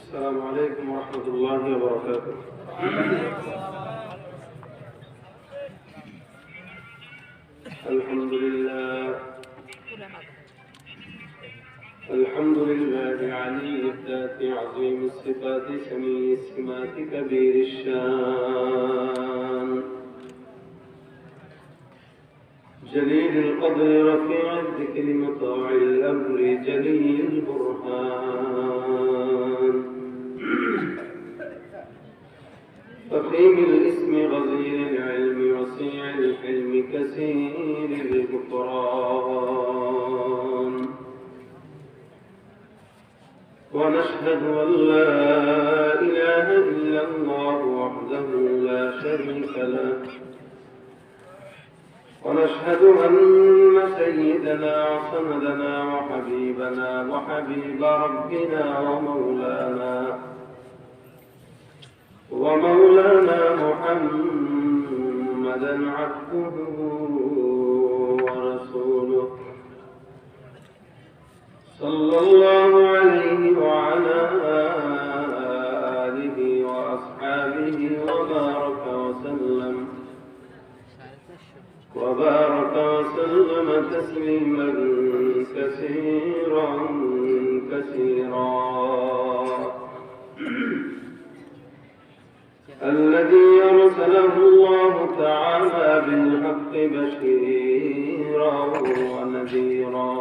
السلام عليكم ورحمة الله وبركاته. الحمد لله علي الذات عظيم الصفات سميع السمات كبير الشان جليل القدر رفيع الذكر مطاع الأمر جلي البرهان فخيم الاسم غزير العلم وسيع الحلم كثير الغفران ونشهد أن لا إله إلا الله وحده لا شريك له ونشهد أن سيدنا وسندنا وحبيبنا وحبيب ربنا ومولانا محمدا عبده ورسوله صلى الله عليه وعلى آله وأصحابه وبارك وسلم تسليما كثيرا الذي أرسله الله تعالى بالحق بشيرا ونذيرا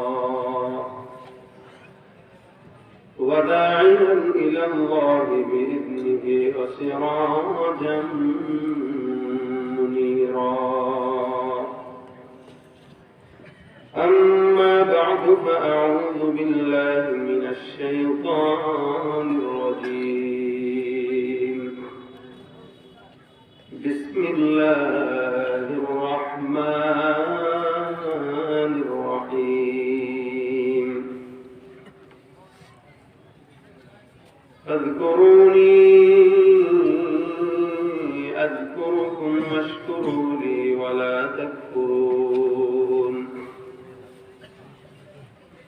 وداعيا إلى الله بإذنه وسراجا منيرا أما بعد فأعوذ بالله من الشيطان الرجيم بسم الله الرحمن الرحيم فاذكروني أذكركم واشكروا لي ولا تكفرون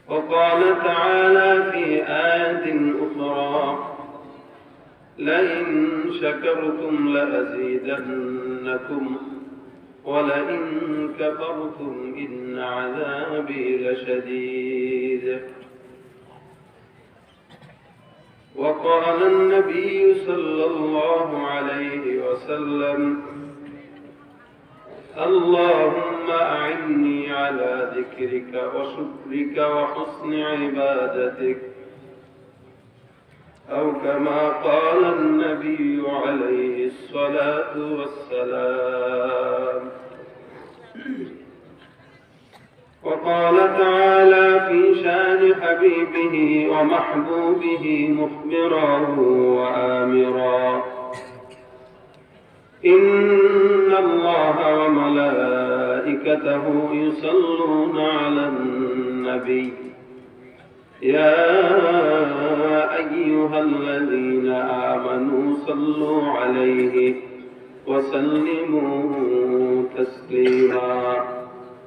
وقال تعالى في آية أخرى لئن شكرتم لأزيدنكم ولئن كفرتم إن عذابي لشديد وقال النبي صلى الله عليه وسلم اللهم أعني على ذكرك وشكرك وحسن عبادتك أو كما قال النبي عليه الصلاة والسلام وقال تعالى في شان حبيبه ومحبوبه مخبرا وآمرا إن الله وملائكته يصلون على النبي يا أيها الذين آمنوا صلوا عليه وسلموا تسليما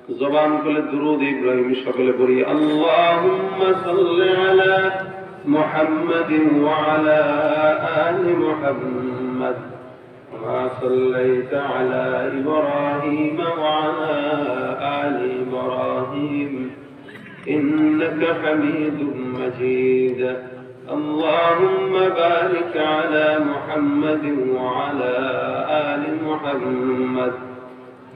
زبان كل درود إبراهيم شكل بري اللهم صل على محمد وعلى آل محمد كما صليت على إبراهيم وعلى آل إبراهيم إنك حميد مجيد اللهم بارك على محمد وعلى آل محمد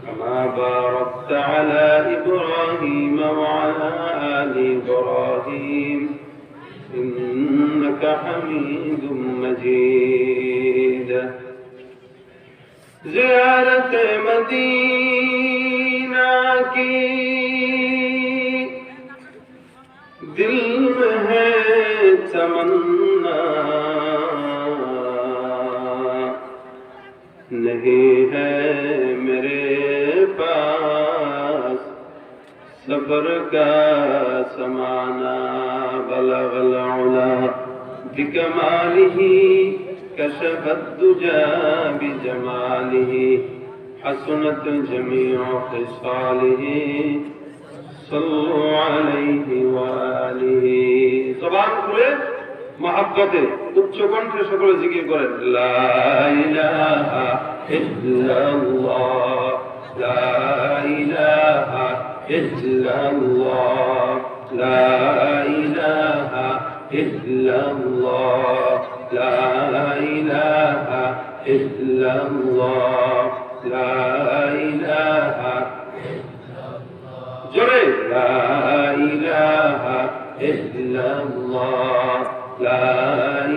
كما باركت على إبراهيم وعلى آل إبراهيم إنك حميد مجيد زيارة مدینہ کی دل میں ہے تمنا نہیں ہے میرے پاس صبر کا سمانا بلغ العلا بکمالہ كشف الدجى بجماله حسنت جميع خصاله صلوا عليه وآله زبان کھلے মহব্বতে উচ্চ কণ্ঠে সকলে জিকির করেন লা ইলাহা ইল্লাল্লাহ, লা ইলাহা ইল্লাল্লাহ, লা ইলাহা ইল্লাল্লাহ, লা ইলাহা ইল্লাল্লাহ, লা ইলাহা জোরে লা ইলাহা ইল্লাল্লাহ, লা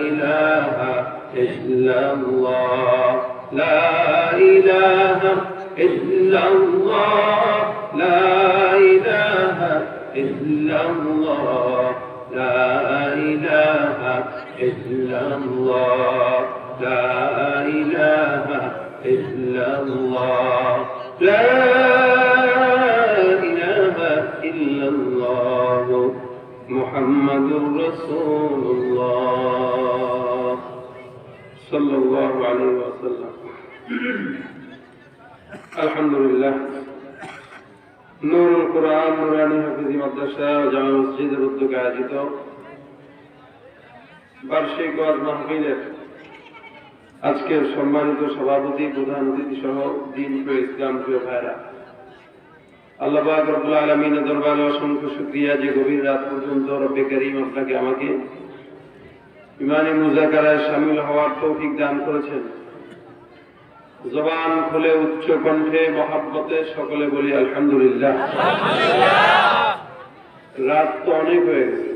ইলাহা ইল্লাল্লাহ, লা ইলাহা ইল্লাল্লাহ, লা ইলাহা ইল্লাল্লাহ, লা ইলাহা ইল্লাল্লাহ, লা ইলাহা ইল্লাল্লাহ, লা ইল্লাল্লাহ মুহাম্মাদুর রাসূলুল্লাহ সাল্লাল্লাহু আলাইহি ওয়াসাল্লাম। আলহামদুলিল্লাহ, নূরুল কুরআন নুরানী হাফিজি মাদ্রাসা ও জামে মসজিদের উদ্যোগে আয়োজিত বার্ষিক ওয়াজ মাহফিলের আজকের সম্মানিত সভাপতি, প্রধান অতিথি সহ দিন প্রিয় ইসলাম প্রিয় ভাইরা, আল্লাহ পাক রব্বুল আলামিনের দরবারে অসংখ্য শুকরিয়া যে গভীর রাত পর্যন্ত রব্বে করিম আপনাকে আমাকে ইমানি মুযাকারায় শামিল হওয়ার তৌফিক দান করেছেন। জবান খুলে উচ্চ কণ্ঠে মহব্বতে সকলে বলি আলহামদুলিল্লাহ। রাত তো অনেক হয়ে গেছে,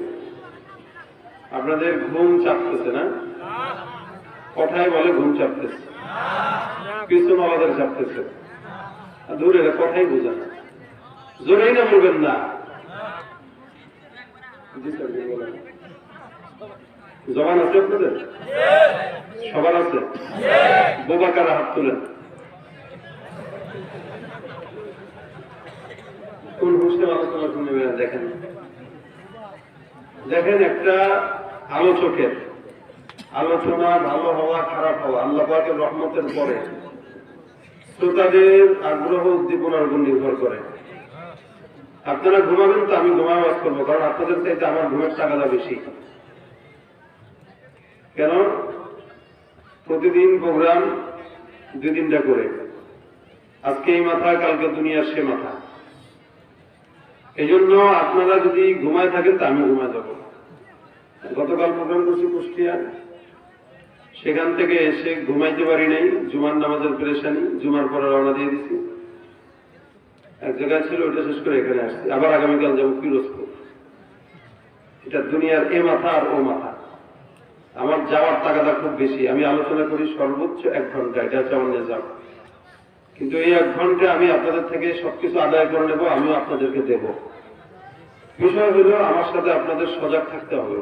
আপনাদের ঘুম চাপতেছে না? কথায় বলে ঘুম চাপতেছে, পিছন আমাদের চাপতেছে, দূরে কথাই বোঝা না, জোরেই না বলবেন না। জবান আছে আপনাদের? সবার আছে? বোবা কারা হাত তুলেন। কোন হুসেন আলোচনা শুনে দেখেন, দেখেন একটা আলোচকের আলোচনা ভালো হওয়া খারাপ হওয়া আল্লাহ পাকের রহমতের পরে শ্রোতাদের আগ্রহ উদ্দীপনার উপর নির্ভর করে। আপনারা ঘুমাবেন তো আমি ঘুমায় ওয়াজ করবো, কারণ আপনাদের চাইতে আমার ঘুমের টাকাটা বেশি। কেন? প্রতিদিন প্রোগ্রাম 2-3টা করে, আজকে এই মাথা কালকে দুনিয়ার সে মাথা। এই জন্য আপনারা যদি ঘুমায় থাকেন তা আমি ঘুমায় যাব। গতকাল প্রোগ্রাম করছি কুষ্টিয়া, সেখান থেকে এসে ঘুমাইতে পারি নাই, জুমার নামাজের পেরেশানি, জুমার পরে রওনা দিয়ে দিচ্ছি। এক জায়গায় ছিল, ওটা শেষ করে এখানে আসছি, আবার আগামীকাল যাবো পিরোজপুর। এটা দুনিয়ার এ মাথা আর ও মাথা। আমার যাওয়ার টাকাটা খুব বেশি, আমি আলোচনা করি সর্বোচ্চ 1 ঘন্টা, এটা হচ্ছে আমার নিজাম। কিন্তু এই 1 ঘন্টা আমি আপনাদের থেকে সবকিছু আদায় করে নেব, আমিও আপনাদেরকে দেব। বিষয় হলো আমার সাথে আপনাদের সজাগ থাকতে হবে।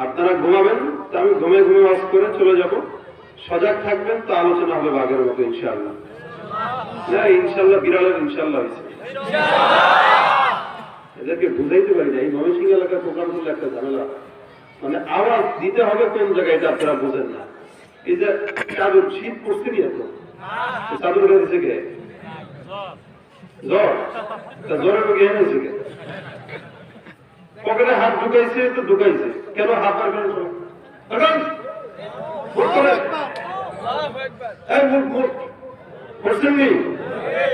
আপনারা ঘুমাবেন তো আমি ঘুমে ঘুমে ওয়াজ করে চলে যাব, সজাগ থাকবেন তো আলোচনা হবে বাঘের মতো ইনশাআল্লাহ। না ইনশাআল্লাহ, বিড়ালের ইনশাআল্লাহ হয়েছে। এদেরকে বুঝাইতে পারি না, এই ময়মনসিংহ এলাকার প্রোগ্রাম করলে একটা ঝামেলা, মানে আওয়াজ দিতে হবে কোন জায়গায়, এটা আপনারা বুঝেন না। এই যে চাদর, শীত পড়ছে নি এত, চাদর দিয়েছে কে? জ্বর, জ্বরের রোগী এনেছে কে? পকেটে হাত ঢুকাইছে তো ঢুকাইছে, কেন হাত বার করেন?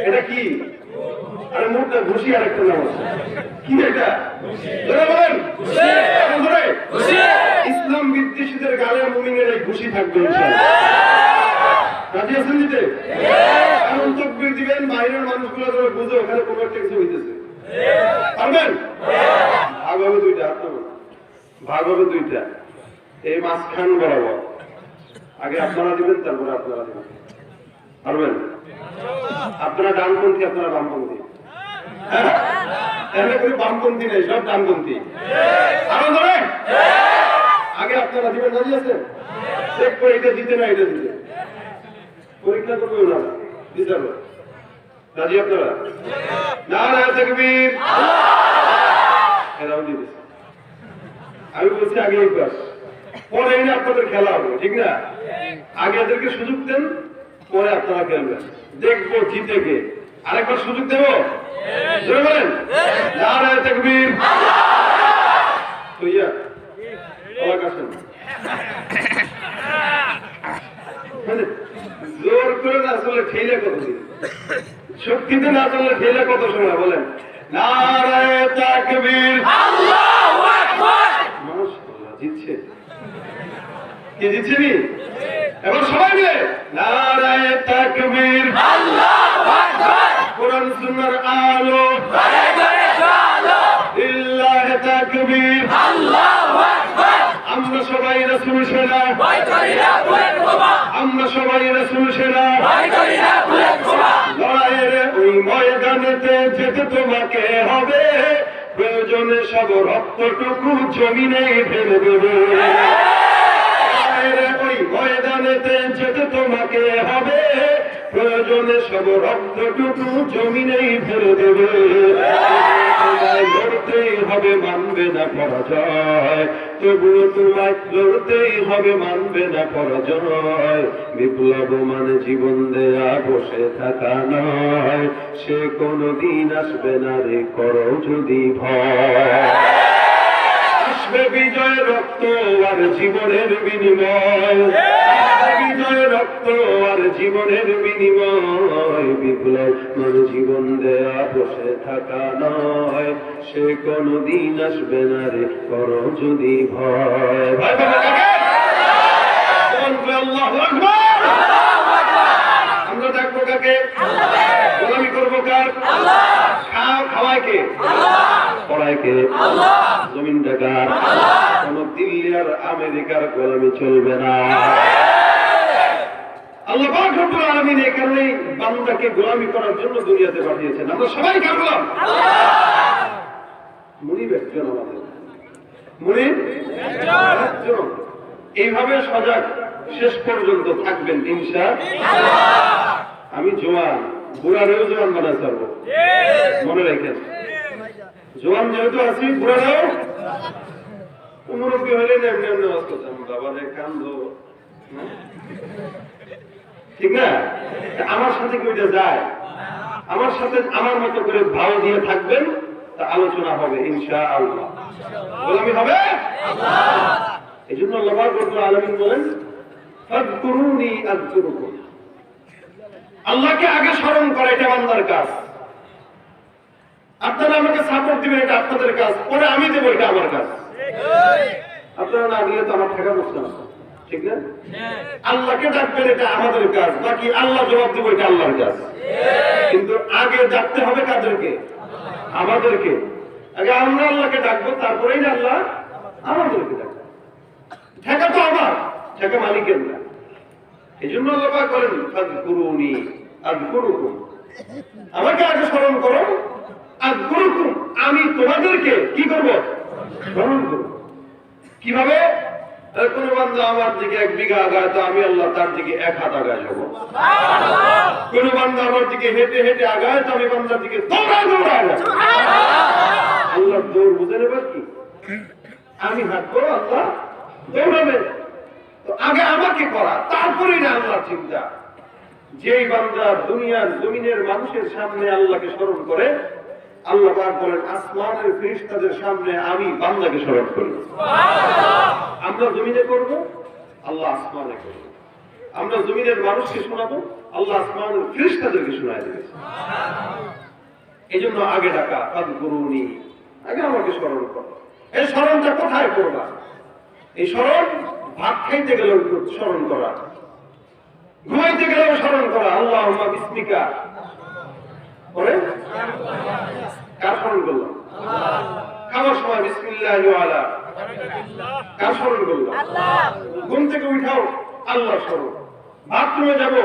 এটা কি? আরে মুখটা ঘুষি, আরেকটা নাম আছে কি এটা? বলেন ইসলাম বিদ্বেষীদের গালের মুমিনের এই ঘুষি থাকবে রাজি আছেন দিতে? এমন তকবীর দিবেন বাইরের মানুষগুলো ধরে বুঝে ওখানে কোনো একটা কিছু হইতেছে। পারবেন? ভাগ হবে 2টা, ভাগ হবে 2টা, এই মাঝখান বরাবর। আগে আপনারা দিবেন, তারপরে আপনারা দিবেন। পারবেন? আপনারা ডানপন্থী, আপনারা বামপন্থী। বামপন্থী নেই, সব ডানপন্থী। আরো ধরে আগে আপনারা দিবেন, রাজি আছে? চেক করে এটা দিতে না এটা দিতে, পরীক্ষা করবে ওনারা, দিতে হবে। রাজি আপনারা? নারায়ে তাকবীর। এরাও দিবে। আমি বলছি আগে এই ক্লাস, পরে এনে আপনাদের খেলা হবে, ঠিক না? আগে এদেরকে সুযোগ দেন, পরে আপনারা খেলবেন, দেখবো জিতে কে। আরেকবার সুযোগ দেব? জোরে বলেন নারায়ে তাকবীর। তো ইয়া চললে ঠেলে কতদিন? শক্তিতে না চললে ঠেলে কত সময় বলেন? নারায়ে তাকবীর, আল্লাহু আকবার। মাশাআল্লাহ, জিতছে। কি জিতছেনি? এবার সবাই মিলে নারায়ে তাকবীর, আল্লাহু আকবার। কোরআন সুন্নাহর আলো ঘরে ঘরে জ্বালো, লিল্লাহি তাকবীর, আল্লাহু আকবার। আমরা সবাই রাসূল সেনা, ভয় করি না বুলেট বোমা। আমরা সবাই রাসূল সেনা, ভয় করি না বুলেট বোমা। লড়াইয়ের ওই ময়দানেতে যেতে তোমাকে হবে, প্রয়োজনে সব রক্তটুকু জমিনে ফেলে দেবে। লড়াইয়ের ওই ময়দানেতে যেতে তোমাকে হবে, প্রয়োজনে সব রক্তটুকু জমিনেই ফেলে দেবে। লড়তেই হবে, মানবে না পরাজয়, তবুও তোমায় লড়তেই হবে, মানবে না পরাজয়। বিপ্লব মানে জীবন দেয়া, বসে থাকা নয়, সে কোনদিন আসবে না রে, করো যদি ভয়। আসবে বিজয়, রক্ত আর জীবনের বিনিময়, বিজয় রক্ত আর জীবনের বিনিময়। বিপ্লব মানে জীবন দেয়া, বসে থাকা নয়, সে কোনদিন আসবে না রে, করো যদি ভয়। আল্লাহু আকবার। আমরা ডাকবো কাকে? গোলামি করবো কার? খাওয়ায় কে? পড়ায় কে? জমিনটা কার? কোন দিল্লি আর আমেরিকার গোলামি চলবে না। আল্লাহ পাক রব্বুল আলামিন এই কারণেই বান্দাকে গোলামি করার জন্য দুনিয়াতে পাঠিয়েছেন। আমরা সবাই কার গোলাম? মুনিব একজন, আমাদের মুনিব একজন। এইভাবে সজাগ শেষ পর্যন্ত থাকবেন ইনশাআল্লাহ। আমি জোয়ান, বুড়ারেও জোয়ান বানাতে পারবো, মনে রাখেন। জোয়ান যেহেতু আছি, বুড়ারেও মুরব্বী হলে এমনি এমনি অবস্থা, বাবা রে কান্দো, ঠিক না? আমার সাথে কি ওইটা যায়? আমার সাথে আমার মতো করে ভাও দিয়ে থাকবেন, তা আলোচনা হবে ইনশাআল্লাহ, গোলামি হবে। এই জন্য আল্লাহ রাব্বুল আলামিন বলেন, ফাযকুরুনি আযকুরুকুম। আল্লাহকে আগে স্মরণ করা এটা বান্দার কাজ। আপনারা আমাকে সাপোর্ট দিবেন, এটা আপনাদের কাজ, পরে আমি দেবো, এটা আমার কাজ। আপনারা না দিলে তো আমার ঠেকা বসছে না, ঠিক না? আল্লাহকে ডাকবেন, এটা আমাদের কাজ, বাকি আল্লাহ জবাব দেবো, এটা আল্লাহর কাজ। কিন্তু আগে ডাকতে হবে কাদেরকে? আমাদেরকে। আগে আমরা আল্লাহকে ডাকবো, তারপরেই আল্লাহ আমাদেরকে ডাকবো। ঠেকা তো আমার, ঠেকা মালিকের না। এই জন্য আল্লাহ পাক বলেন, ফাযকুরুনি আযকুরুকুম। আমাকে আগে স্মরণ করো, আযকুরুকুম, আমি তোমাদেরকে কি করব? স্মরণ করব। কিভাবে? কোন বান্দা আমার দিকে 1 বিঘা আগায়, তো আমি আল্লাহ তার দিকে 1 হাত আগায় যাব। কোন বান্দা আমার দিকে হেঁটে হেঁটে আগায়, তো আমি বান্দার দিকে দৌড়ায় দৌড়ায় যাব। আল্লাহ দৌড় বুঝে নেবেন কি? আমি হাঁটবো, আল্লাহ দৌড়াবে। তো আগে আমাকে করা, তারপরেই না আল্লাহ চিন্তা। যেই বান্দা দুনিয়ার জমিনের মানুষের সামনে আল্লাহকে স্মরণ করে, আল্লাহ পাক বলেন, আসমানের ফেরেশতাদের সামনে আমি বান্দাকে স্মরণ করি। আমরা জমিনে করব, আল্লাহ আসমানে করব। আমরা জমিনের মানুষকে শোনাবো, আল্লাহ আসমানের ফেরেশতাদেরকে শোনায় দেবে। এই জন্য আগে ডাকা, ফাযকুরুনি, আগে আমাকে স্মরণ করো। এই স্মরণটা কোথায় করবা? এই স্মরণ ভাত খাইতে গেলেও স্মরণ করা, ঘুমাইতে গেলেও স্মরণ করা। আল্লাহুম্মা বিসমিকা পরে কার স্মরণ করলাম? খাওয়ার সময় বিসমিল্লাহি ওয়া আলা, কার স্মরণ করলাম? ঘুম থেকে উঠাও, আল্লাহর স্মরণ। বাথরুমে যাব,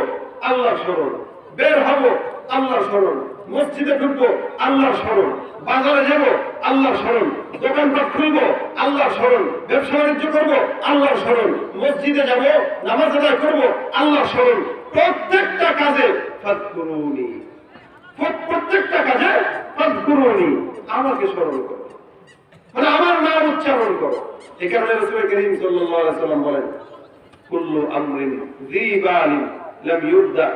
আল্লাহর স্মরণ। বের হব, আল্লাহর স্মরণ। মসজিদে ঢুকবো, আল্লাহর স্মরণ। বাজারে যাব, আল্লাহর স্মরণ। দোকানপাট খুলবো, আল্লাহর স্মরণ। ব্যবসা বাণিজ্য করবো, আল্লাহর স্মরণ। মসজিদে যাব, নামাজ আদায় করবো, আল্লাহর স্মরণ। প্রত্যেকটা কাজে ফাযকুরুনি, প্রত্যেকটা কাজে ফাযকুরুনি, আমাকে স্মরণ করো, মানে আমার নাম উচ্চারণ করো। এই কারণে রাসূল করিম সাল্লাল্লাহু আলাইহি ওয়াসাল্লাম বলেন, কুল্লু আমরিন যী বালিন লাম ইউবদা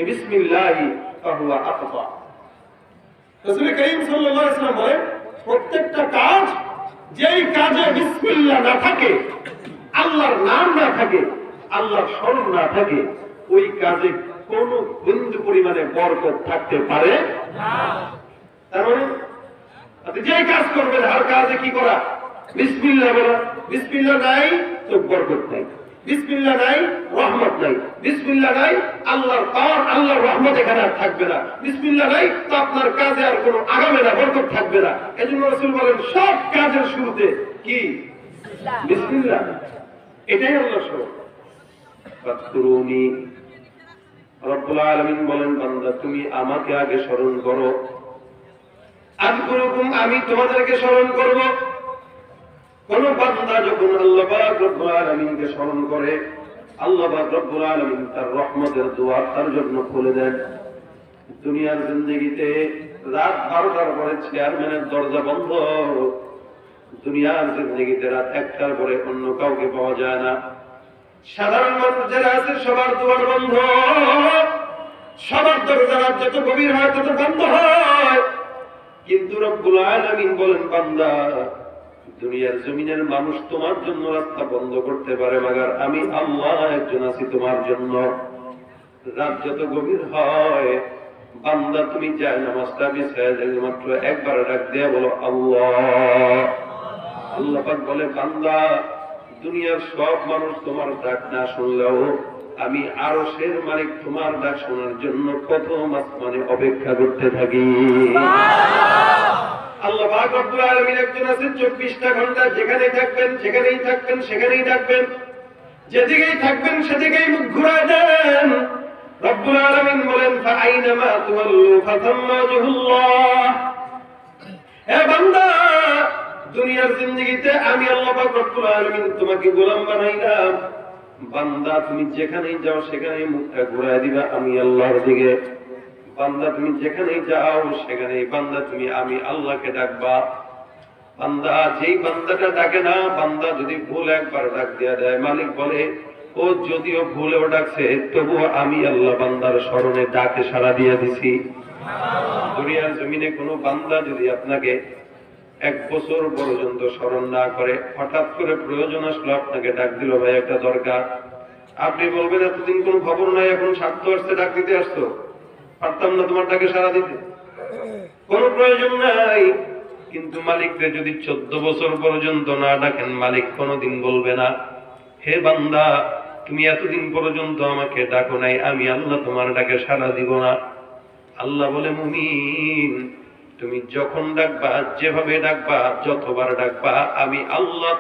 বিসমিল্লাহি ফাহুয়া আখতা। রাসূল করিম সাল্লাল্লাহু আলাইহি ওয়াসাল্লাম বলেন, প্রত্যেকটা কাজ যেই কাজে বিসমিল্লাহ না থাকে, আল্লাহর নাম না থাকে, আল্লাহর স্মরণ না থাকে, ওই কাজে কোনো বিন্দু পরিমাণে বরকত থাকতে পারে না। তার মানে আপনি যে কাজ করবেন আর কাজে কি করা? বিসমিল্লাহ বলা। বিসমিল্লাহ নাই তো বরকত নাই, বিসমিল্লাহ নাই রহমত নাই, বিসমিল্লাহ নাই আল্লাহর পাওয়ার, আল্লাহর রহমত এখানে আর থাকবে না, বিসমিল্লাহ নাই তো আপনার কাজে আর কোনো আগাবে না, বরকত থাকবে না। এজন্য রাসূল বলেন সব কাজের শুরুতে কি? বিসমিল্লাহ। এটাই আল্লাহ সব। ফাকুরুনি, রব্বুল আলামিন বলেন বান্দা তুমি আমাকে আগে স্মরণ করো, আযকুরুকুম, আমি তোমাদেরকে স্মরণ করব। কোন বান্দা যখন আল্লাহ পাক রব্বুল আলামিনকে স্মরণ করে, আল্লাহ পাক রব্বুল আলামিন তার রহমতের দুয়ার তার জন্য খুলে দেন। দুনিয়ার জিন্দেগিতে রাত 12টার পরে চেয়ারম্যানের দরজা বন্ধ, দুনিয়ার জিন্দেগিতে রাত 1টার পরে অন্য কাউকে পাওয়া যায় না। সাধারণ মানুষ যারা আছে সবার দুয়ার বন্ধ, সবার দরজা রাত যত গভীর হয় তত বন্ধ হয়। কিন্তু রব্বুল আলামিন বলেন বান্দা দুনিয়ার জমিনের মানুষ তোমার জন্য রাস্তা বন্ধ করতে পারে, মাগার আমি আল্লাহ একজন আছি তোমার জন্য। রাত যত গভীর হয় বান্দা তুমি যায় নামাজটা বিছায় মাত্র একবার ডাক দিয়া বলো আল্লাহ। আল্লাহ পাক বলে বান্দা দুনিয়ার সব মানুষ তোমার ডাক না শুনলেও আমি আরশের মালিক তোমার ডাক শোনার জন্য কত আসমানে অপেক্ষা করতে থাকি। আল্লাহ পাক রব্বুল আলামিন একজন আছে 24টা ঘন্টা যেখানেই থাকবেন সেখানেই থাকবেন সেখানেই থাকবেন, যেদিকেই থাকবেন সেদিকেই মুখ ঘুরায় দেন। রব্বুল আলামিন বলেন ফাআইনামা তুওয়াল্লু ফাতাম্মা ওয়াজহুল্লাহ। হে বান্দা দুনিয়ার জিন্দেগিতে আমি আল্লাহ পাক রব্বুল আলামিন তোমাকে গোলাম বানাইলাম, বান্দা তুমি যেখানেই যাও সেখানেই মুখটা ঘুরায় দিবা আমি আল্লাহর দিকে। বান্দা তুমি যেখানেই যাও সেখানেই বান্দা তুমি আমি আল্লাহকে ডাকবা। বান্দা যেই বান্দাটা ডাকে না, বান্দা যদি ভুল একবার ডাক দিয়া দেয়, মালিক বলে ও যদিও ভুলেও ডাকছে তবুও আমি আল্লাহ বান্দার স্মরণে ডাকে সাড়া দিয়ে দিছি। দুনিয়ার জমিনে কোনো বান্দা যদি আপনাকে 1 বছর পর্যন্ত স্মরণ না করে, হঠাৎ করে প্রয়োজন আসলো আপনাকে ডাক দিল ভাই একটা দরকার, আপনি বলবেন এতদিন কোনো খবর নাই এখন স্বার্থ আসছে ডাক দিতে আসতো, পারতাম না তোমার ডাকে সাড়া দিতে, কোনো প্রয়োজন নাই। কিন্তু মালিককে যদি 14 বছর পর্যন্ত না ডাকেন মালিক কোনোদিন বলবে না হে বান্দা তুমি এতদিন পর্যন্ত আমাকে ডাকো নাই, আমি আল্লাহ তোমার ডাকে সাড়া দিব না। আল্লাহ বলে মুমিন তুমি যখন ডাকবা, যেভাবে ডাকবা, যতবার ডাকবা আমি আল্লাহ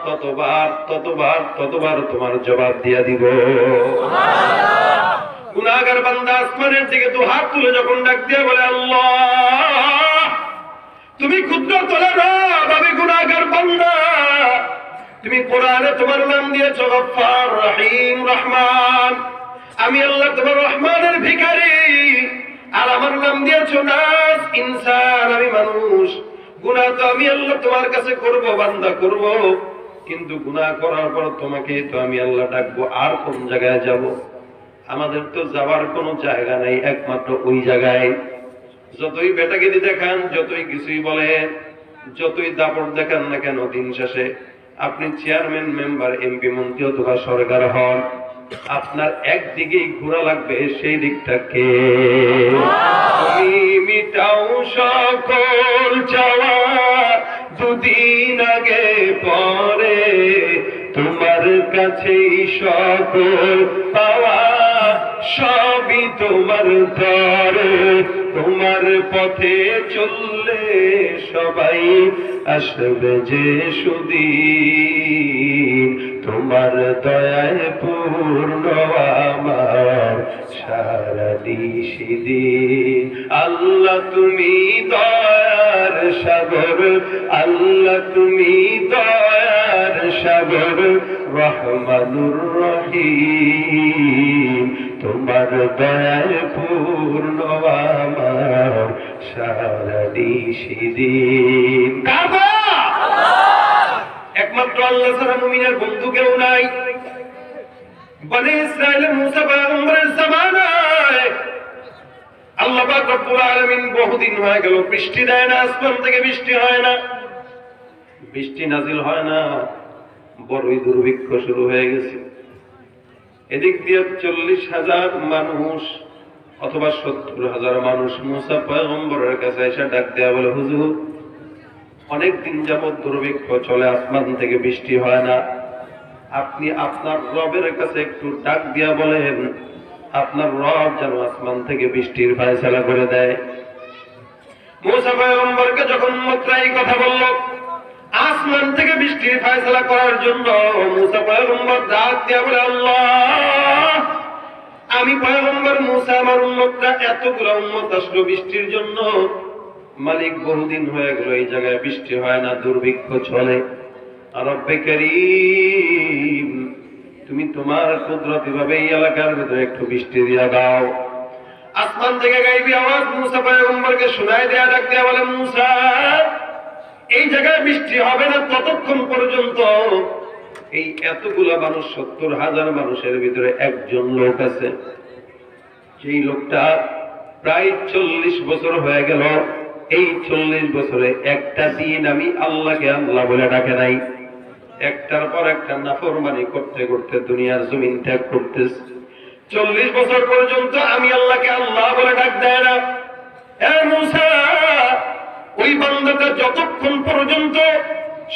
ততবার তোমার জবাব দিয়া দিব। গুনাহগার বান্দা আসমানের দিকে তো হাত তুলে যখন ডাক দিয়া বলে আল্লাহ তুমি ক্ষুদ্র তোলে না, আমি গুনাহগার বান্দা, তুমি কোরআনে তোমার নাম দিয়েছো গফফার রহিম রহমান, আমি আল্লাহ তোমার রহমানের ভিখারি, আর আমার নাম দিয়েছো নাস ইনসান, আমি মানুষ। গুনাহ তো আমি আল্লাহ তোমার কাছে করব বান্দা করব, কিন্তু গুনাহ করার পর তোমাকে তো আমি আল্লাহ ডাকবো, আর কোন জায়গায় যাব? আমাদের তো যাওয়ার কোনো জায়গা নাই, একমাত্র ওই জায়গায়। যতই বেটাগিরি দেখান, যতই কিছুই বলেন, যতই দাপট দেখান না কেন, দিন শেষে আপনি চেয়ারম্যান, মেম্বার, এমপি, মন্ত্রী অথবা সরকার হন, আপনার একদিকেই ঘোরা লাগবে, সেই দিকটাকে তুমি মিটাও সকল চাওয়া, দুদিন আগে পরে তোমার কাছেই সকল পাওয়া, সবই তোমার তরে, তোমার পথে চললে সবাই আসবে যে সুদিন, তোমার দয়ায় পূর্ণ আমার সারা দিন। আল্লাহ তুমি দয়ার সাগর, আল্লাহ তুমি দয়ার সাগর, রহমানুর রহিম, তোমার দয়ায় পূর্ণ আমার সারা দিন। একমাত্র আল্লাহ ছাড়া মুমিনের বন্ধু কেউ নাই। বনি ইসরাইলের মুসা পয়গম্বরের জামানায় আল্লাহ পাক রব্বুল আলামিন বহুদিন হয়ে গেল বৃষ্টি দেয় না, আসমান থেকে বৃষ্টি হয় না, বৃষ্টি নাজিল হয় না, বড়ই দুর্ভিক্ষ শুরু হয়ে গেছে। এদিক দিয়ে 40,000 মানুষ অথবা 70,000 মানুষ মুসা পয়গম্বরের কাছে এসে ডাক দেয়া বলে, হুজুর অনেকদিন যাবৎ দুর্ভিক্ষ চলে, আসমান থেকে বৃষ্টি হয় না, আপনি আপনার রবের কাছে একটু ডাক দিয়া বলেন আপনার রব যেন আসমান থেকে বৃষ্টির ফায়সালা করে দেয়। মুসা পয়গম্বরকে যখন মুদ্রা এই কথা বলল আসমান থেকে বৃষ্টির ফায়সালা করার জন্য, মুসা পয়গম্বর ডাক দিয়া বলে, আল্লাহ আমি পয়গম্বর মুসা আমার উম্মতরা এতগুলো উম্মত আসলো বৃষ্টির জন্য, মালিক বহুদিন হয়ে গেল এই জায়গায় বৃষ্টি হয় না, দুর্ভিক্ষ চলে, রব্বে কারীম তুমি তোমার কুদরতি ভাবে এই এলাকার ভিতরে একটু বৃষ্টি দিয়া দাও। আসমান থেকে গাইবি আওয়াজ মুসা পয়গম্বরকে শোনায় দেয়া, ডাক দেয়া বলে, মুসা এই জায়গায় বৃষ্টি হবে না ততক্ষণ পর্যন্ত এই এতগুলা মানুষ 70,000 মানুষের ভিতরে একজন লোক আছে, সেই লোকটা প্রায় 40 বছর হয়ে গেল, এই 40 বছরে একটা দিন আমি আল্লাহকে আল্লাহ বলে ডাকে নাই, একটার পর একটা নাফরমানি করতে করতে দুনিয়ার জমিন ত্যাগ করতেছে, 40 বছর পর্যন্ত আমি আল্লাহকে আল্লাহ বলে ডাক দেয় না। এ মুসা ওই বান্দাটা যতক্ষণ পর্যন্ত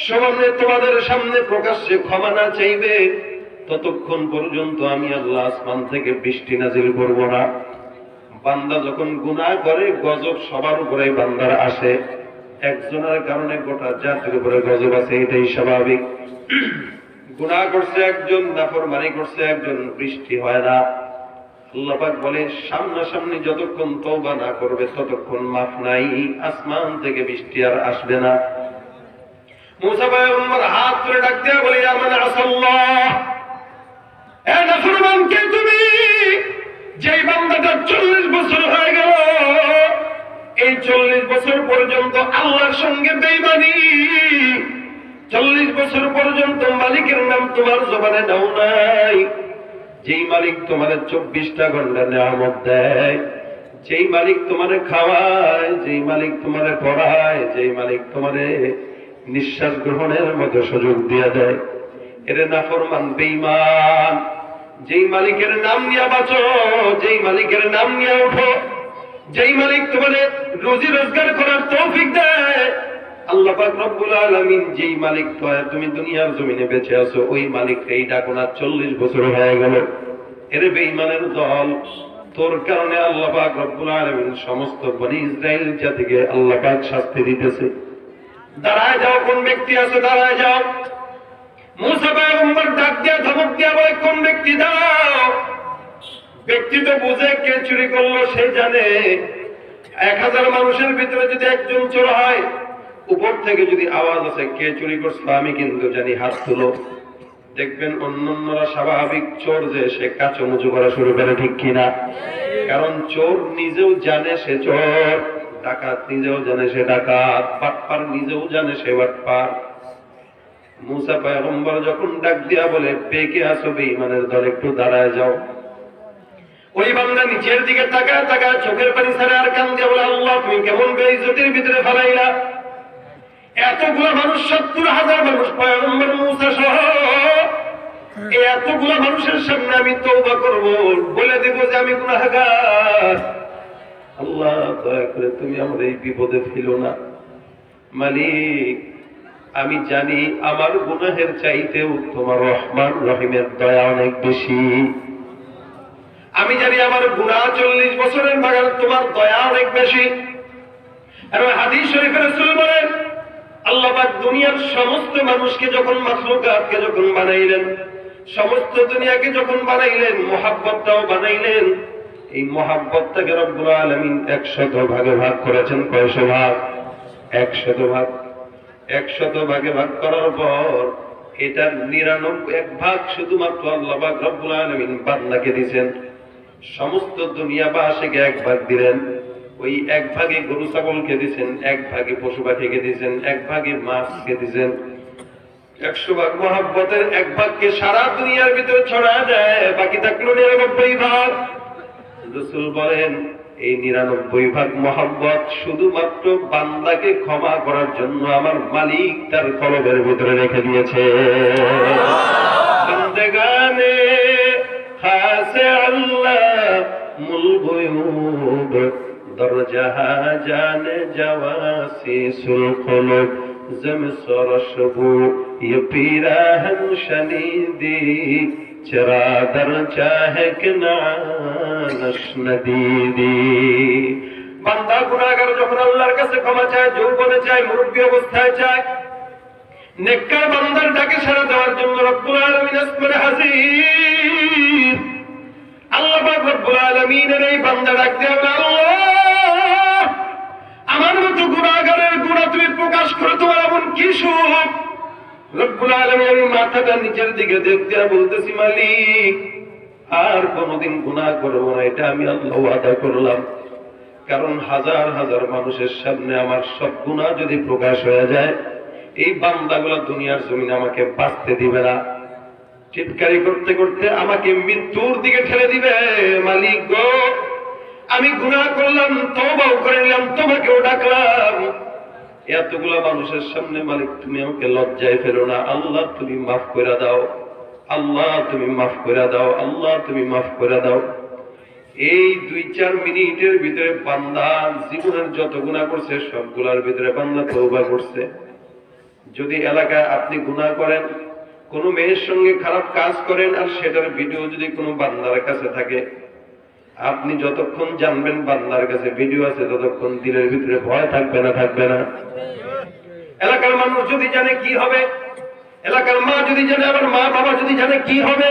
সামনে তোমাদের সামনে প্রকাশ্যে ক্ষমা না চাইবে ততক্ষণ পর্যন্ত আমি আল্লাহ আসমান থেকে বৃষ্টি নাজিল করব না। বান্দা যখন গুনাহ করে গজব সবার উপরে বান্দার আসে, একজনের কারণে গোটা জাতির উপরে গজব আছে, এটাই স্বাভাবিক। গুনাহ করছে একজন, নাফরমানি করছে একজন, বৃষ্টি হয় না। আল্লাহ পাক বলে সামনাসামনি যতক্ষণ তওবা না করবে ততক্ষণ মাফ নাই, আসমান থেকে বৃষ্টি আর আসবে না। মুসা পয়গম্বর হাত ধরে ডাক দেয়া বলে, ইয়া মান আসাল্লাহ, এ নাফরমান কে তুমি, যেই বান্দাটা 40 বছর হয়ে গেল, এই 40 বছর পর্যন্ত আল্লাহর সঙ্গে বেঈমানি, 40 বছর পর্যন্ত মালিকের নাম তোমার জবানে নাও নাই, যেই মালিক তোমার 24টা ঘন্টা নিয়ামত দেয়, যেই মালিক তোমারে খাওয়ায়, যেই মালিক তোমারে পড়ায়, যেই মালিক তোমারে নিঃশ্বাস গ্রহণের মতো সুযোগ দিয়ে দেয়, এর নাফরমান বেঈমান। যেই মালিকের নাম নিয়ে বাঁচো, যেই মালিকের নাম নিয়ে উঠো, যেই মালিক তোমাদের রুজি রোজগার করার তৌফিক দেয়, আল্লাহ পাক রব্বুল আলামিন যেই মালিক তুমি দুনিয়ার জমিনে বেঁচে আছো, ওই মালিক এই ডাকো না, 40 বছর হয়ে গেল। এর বেঈমানের দল, তোর কারণে আল্লাহ পাক রব্বুল আলামিন সমস্ত বনি ইসরাইল জাতিকে আল্লাহ পাক শাস্তি দিতেছে। দাঁড়ায় যাও, কোন ব্যক্তি আছে দাঁড়ায় যাও। মুসা পয়গম্বর ডাক দিয়া ধমক দিয়া বলে, কোন ব্যক্তি দাঁড়াও। ব্যক্তি তো বুঝে কে চুরি করলো সে জানে। 1000 মানুষের ভিতরে যদি একজন চোর হয়, উপর থেকে যদি আওয়াজ আছে কে চুরি করছে আমি কিন্তু জানি, হাত তুলো। দেখবেন অন্যান্যরা স্বাভাবিক চোর যে সে কাচুমুচু করা শুরু করে, ঠিক কিনা? কারণ চোর নিজেও জানে সে চোর, ডাকাত নিজেও জানে সে ডাকাত, বাটপার নিজেও জানে সে বাটপার। মুসা পয়গম্বর যখন ডাক দিয়া বলে, বেঁকে আসো বেঈমানের দল, একটু দাঁড়ায় যাও। ওই বান্দা নিচের দিকে তাকায় তাকায় চোখের পানি ছাড়া আর কান দিয়ে বলে, আল্লাহ তুমি কেমন বেইজ্জতির ভিতরে ফেলাইলা। এতগুলো মানুষ, 70,000 মানুষ, পয়গম্বর মুসা সহ এতগুলো মানুষের সামনে আমি তওবা করব, বলে দেব যে আমি গুনাহগার। আল্লাহ দয়া করে তুমি আমার এই বিপদে ফেলো না। মালিক আমি জানি আমার গুনাহের চাইতেও তোমার রহমান রহিমের দয়া অনেক বেশি। আমি জানি আমার গুনাহ 40 বছরের বাগান, তোমার দয়া অনেক বেশি। এবং হাদিস শরীফে রাসূল বলেন, আল্লাহ পাক দুনিয়ার সমস্ত মানুষকে যখন, মাখলুকাতকে যখন বানাইলেন, সমস্ত দুনিয়াকে যখন বানাইলেন, মুহাব্বতটাও বানাইলেন। এই মুহাব্বতটাকে রব্বুল আলামিন 100 ভাগে ভাগ করেছেন। কয়শো ভাগ? 100 ভাগ। 100 ভাগে ভাগ করার পর এটার 99 ভাগ শুধুমাত্র আল্লাহ পাক রব্বুল আলামিন বান্দাকে দিয়েছেন। সমস্ত দুনিয়াবাসীকে 1 ভাগ দিলেন। ওই 1 ভাগে গরু ছাগলকে দিয়েছেন, 1 ভাগে পশু পাখিকে দিয়েছেন, 1 ভাগে মাছকে দিয়েছেন। 100 ভাগ মহব্বতের 1 ভাগকে সারা দুনিয়ার ভিতরে ছড়া যায়, বাকি থাকলো 99 ভাগ। রাসূল বলেন এই 99 ভাগ মহব্বত শুধুমাত্র বান্দাকে ক্ষমা করার জন্য আমার মালিক তার কলবের ভিতরে রেখে দিয়েছে। বান্দেগানে আল্লামুল গুয়ুব দরজাহা জানে জাওয়াসিসুল কুলুব জম সরশবু ये पीराहन शनीदी चरा दर चाहे कि नाश नदीदी। বান্দা গুনাহগার যখন আল্লাহর কাছে ক্ষমা চায়, যৌবনে চায়, মুরব্বী অবস্থায় চায়, নেককার বান্দার ডাকে সাড়া দেওয়ার জন্য রব্বুল আলামিন আসমানে হাজির। আল্লাহ পাক রব্বুল আলামিনের এই বান্দা ডাক দেয়, আল্লাহ আমার মতো গুনাহগারের গুনাহ তুমি প্রকাশ করে তোমার এমন কি সুখ। রব্বুল আলামিন আমি মাথাটা নিচের দিকে দেখতে বলতেছি, মালিক আর কোনদিন গুনাহ করব না, এটা আমি আল্লাহ ওয়াদা করলাম। কারণ হাজার হাজার মানুষের সামনে আমার সব গুনাহ যদি প্রকাশ হয়ে যায়, এই বান্দাগুলো দুনিয়ার জমিনে আমাকে বাঁচতে দিবে না, চিৎকারি করতে করতে আমাকে মৃত্যুর দিকে ঠেলে দিবে। মালিক গো, আমি গুনাহ করলাম, তওবা করে নিলাম, তোমাকেও ডাকলাম, এতগুলা মানুষের সামনে মালিক তুমি আমাকে লজ্জায় ফেলো না। আল্লাহ তুমি মাফ করে দাও, আল্লাহ তুমি মাফ করে দাও, আল্লাহ তুমি মাফ করে দাও। এই 2-4 মিনিটের ভিতরে বান্দা জীবনের যত গুনাহ করছে সবগুলার ভিতরে বান্দা তওবা করছে। যদি এলাকায় আপনি গুনাহ করেন, কোন মেয়ের সঙ্গে খারাপ কাজ করেন, আর সেটার ভিডিও যদি কোনো বান্দার কাছে থাকে, আপনি যতক্ষণ জানবেন বান্দার কাছে ভিডিও আছে, ততক্ষণ দিলের ভিতরে ভয় থাকবে না? থাকবে না? এলাকার মানুষ যদি জানে কি হবে, এলাকার মা যদি জানে, আমার মা বাবা যদি জানে কি হবে,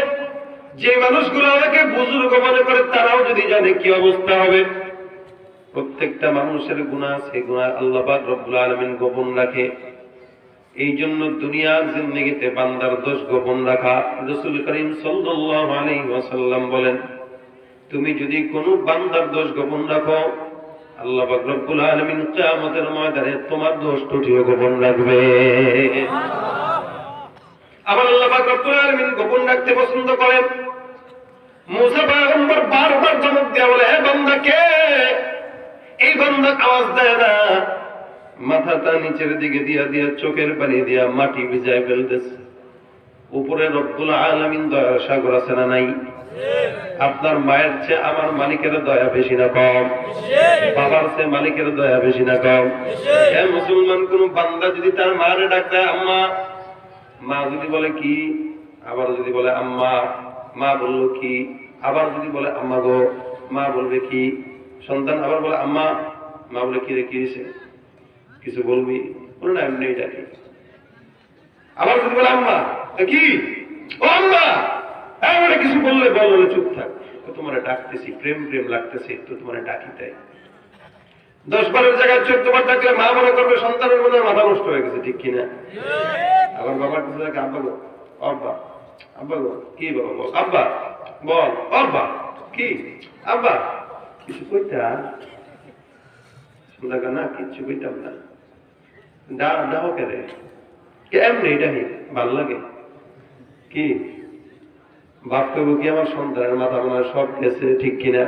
যে মানুষগুলো আমাকে বুজুর্গ মনে করে তারাও যদি জানে কি অবস্থা হবে। প্রত্যেকটা মানুষের গুনাহ আছে, গুনাহ আল্লাহ পাক রব্বুল আলামিন গোপন রাখে। এই জন্য দুনিয়ার জিন্দেগিতে বান্দার দোষ গোপন রাখা। রাসূল করিম সাল্লাল্লাহু আলাইহি ওয়াসাল্লাম বলেন, তুমি যদি কোনো বান্দার দোষ গোপন রাখো, আল্লাহ পাক রব্বুল আলামিন কিয়ামতের ময়দানে তোমার দোষ টুটিও গোপন রাখবে। আবার আল্লাহ পাক রব্বুল আলামিন গোপন রাখতে পছন্দ করেন। মুসা পয়গম্বর বারবার ধমক দেয়া বলে, হে বান্দা কে? এই বান্দা আওয়াজ দেয় না, মাথাটা নিচের দিকে দিয়া দিয়া চোখের পানি দিয়া মাটি ভিজায় ফেলতেছে। উপরে রব্বুল আলামিন দয়ার সাগর আছে না নাই? আপনার মায়ের চেয়ে আমার মালিকের দয়া বেশি না কম? বাবার চেয়ে মালিকের দয়া বেশি না কম? মুসলমান কোন বান্দা যদি তার মারে ডাক দেয় আম্মা, মা যদি বলে কি, আবার যদি বলে আম্মা, মা বললো কি, আবার যদি বলে আম্মা গো, মা বলবে কি। সন্তান আবার বলে আম্মা, মা বলে কি রে, কি হয়েছে, কিছু বলবি? বলে না, এমনি ডাকি। আবার যদি বলে আম্মা, কি ও আম্মা, বলে কিছু বললে বল, বলে চুপ থাক, তোমার ডাকতেছি, প্রেম প্রেম লাগতেছে তো তোমার ডাকি। তাই 10-12 জায়গায় 14 বার ডাকলে মা মনে করবে সন্তানের মনে মাথা নষ্ট হয়ে গেছে, ঠিক কিনা? আবার বাবার কাছে ডাকে আব্বা গো, আব্বা, আব্বা গো, কি বাবা বল, আব্বা বল, আব্বা কি, আব্বা কিছু কইতা শুনলাম না, কিছু কইতাম না, ডাও কেরে, এমনি এটাই ভাল লাগে। কি বাপ কইব কি, আমার সন্তানের মাথা মনে হয় সব গেছে, ঠিক কিনা?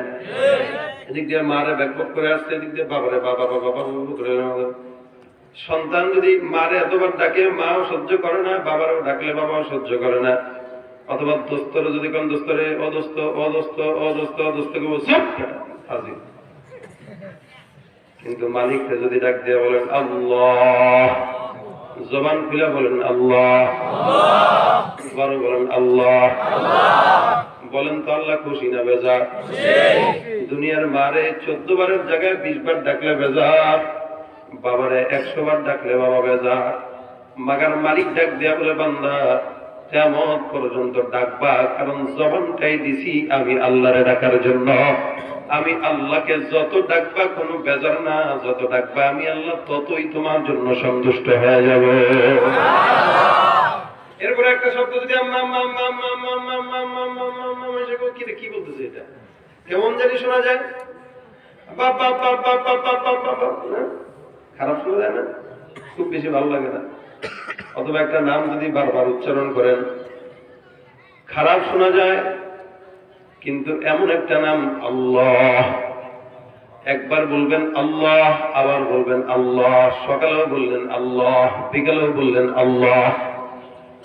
এদিক দিয়ে মারে ব্যাকবক করে আসছে, এদিক দিয়ে বাবারে বাবা বাবা বাবা করে। সন্তান যদি মারে এতবার ডাকে, মাও সহ্য করে না, বাবারও ডাকলে বাবাও সহ্য করে না। অথবা দোস্তরে যদি কোন দোস্তরে অদোস্ত অদোস্ত অদোস্ত অদোস্তকে হাজির। কিন্তু মালিককে যদি ডাক দিয়ে বলেন আল্লাহ, জবান খুলে বলেন আল্লাহ, বড় বলেন আল্লাহ, বলেন তো আল্লাহ খুশি না বেজার? দুনিয়ার মারে 14 বারের জায়গায় 20 বার ডাকলে বেজার, বাবারে 100 বার ডাকলে বাবা বেজার। মাগার মালিক ডাক দেয়া বলে বান্দা কিয়ামত পর্যন্ত ডাকবা, কারণ জবানটাই দিছি আমি আল্লাহরে ডাকার জন্য। আমি আল্লাহকে যত ডাকবা কোনো বেজার না, যত ডাকবা আমি আল্লাহ ততই তোমার জন্য সন্তুষ্ট হয়ে যাবে। এরপরে একটা শব্দ যদি আম্মা আম্মা আম্মা আম্মা আম্মা আম্মা আম্মা আম্মা আম্মা আম্মা আম্মা সেটা কি বলতেছে? এটা কেমন জানি শোনা যায়, বাবা বাবা বাবা বাবা, খারাপ শোনা যায় না, খুব বেশি ভালো লাগে না। অথবা একটা নাম যদি বারবার উচ্চারণ করেন, খারাপ শোনা যায়, কিন্তু এমন একটা নাম আল্লাহ, একবার বলবেন আল্লাহ, আবার বলবেন আল্লাহ, সকালেও বললেন আল্লাহ, বিকালেও বললেন আল্লাহ,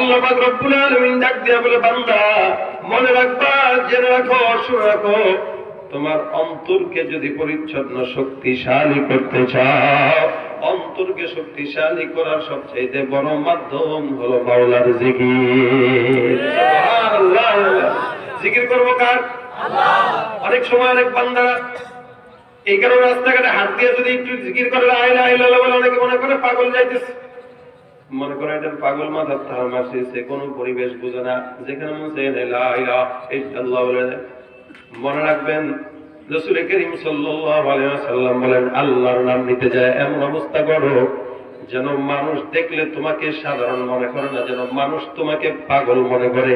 আল্লাহ পাক রব্বুল আলামিন ডাক দিয়া বলে, বান্দা মনে রাখবা, জেনে রাখো, শুনে রাখো, তোমার অন্তরকে যদি পরিচ্ছন্ন শক্তিশালী করতে চাও, অন্তরকে শক্তিশালী করার সবচেয়ে বড় মাধ্যম হলো মাওলার জিকির। সুবহানাল্লাহ। জিকির করবো কার? আল্লাহ। অনেক সময় অনেক বান্দা এই কারণে রাস্তাঘাটে হাত দিয়ে যদি একটু জিকির করে লা ইলাহা ইল্লাল্লাহ বলে, অনেকে মনে করে পাগল যাইতেছে, মনে করে এটা পাগল মাথার তার মারছে, কোনো পরিবেশ বুঝে না, যেখানে মন চায় লা ইলাহা ইল্লাল্লাহ বলে। মনে রাখবেন, রাসূল করিম সাল্লাল্লাহু আলাইহি ওয়াসাল্লাম বলেন, আল্লাহর নাম নিতে যায় এমন অবস্থা করো যেন মানুষ দেখলে তোমাকে সাধারণ মনে করে না, যেন মানুষ তোমাকে পাগল মনে করে।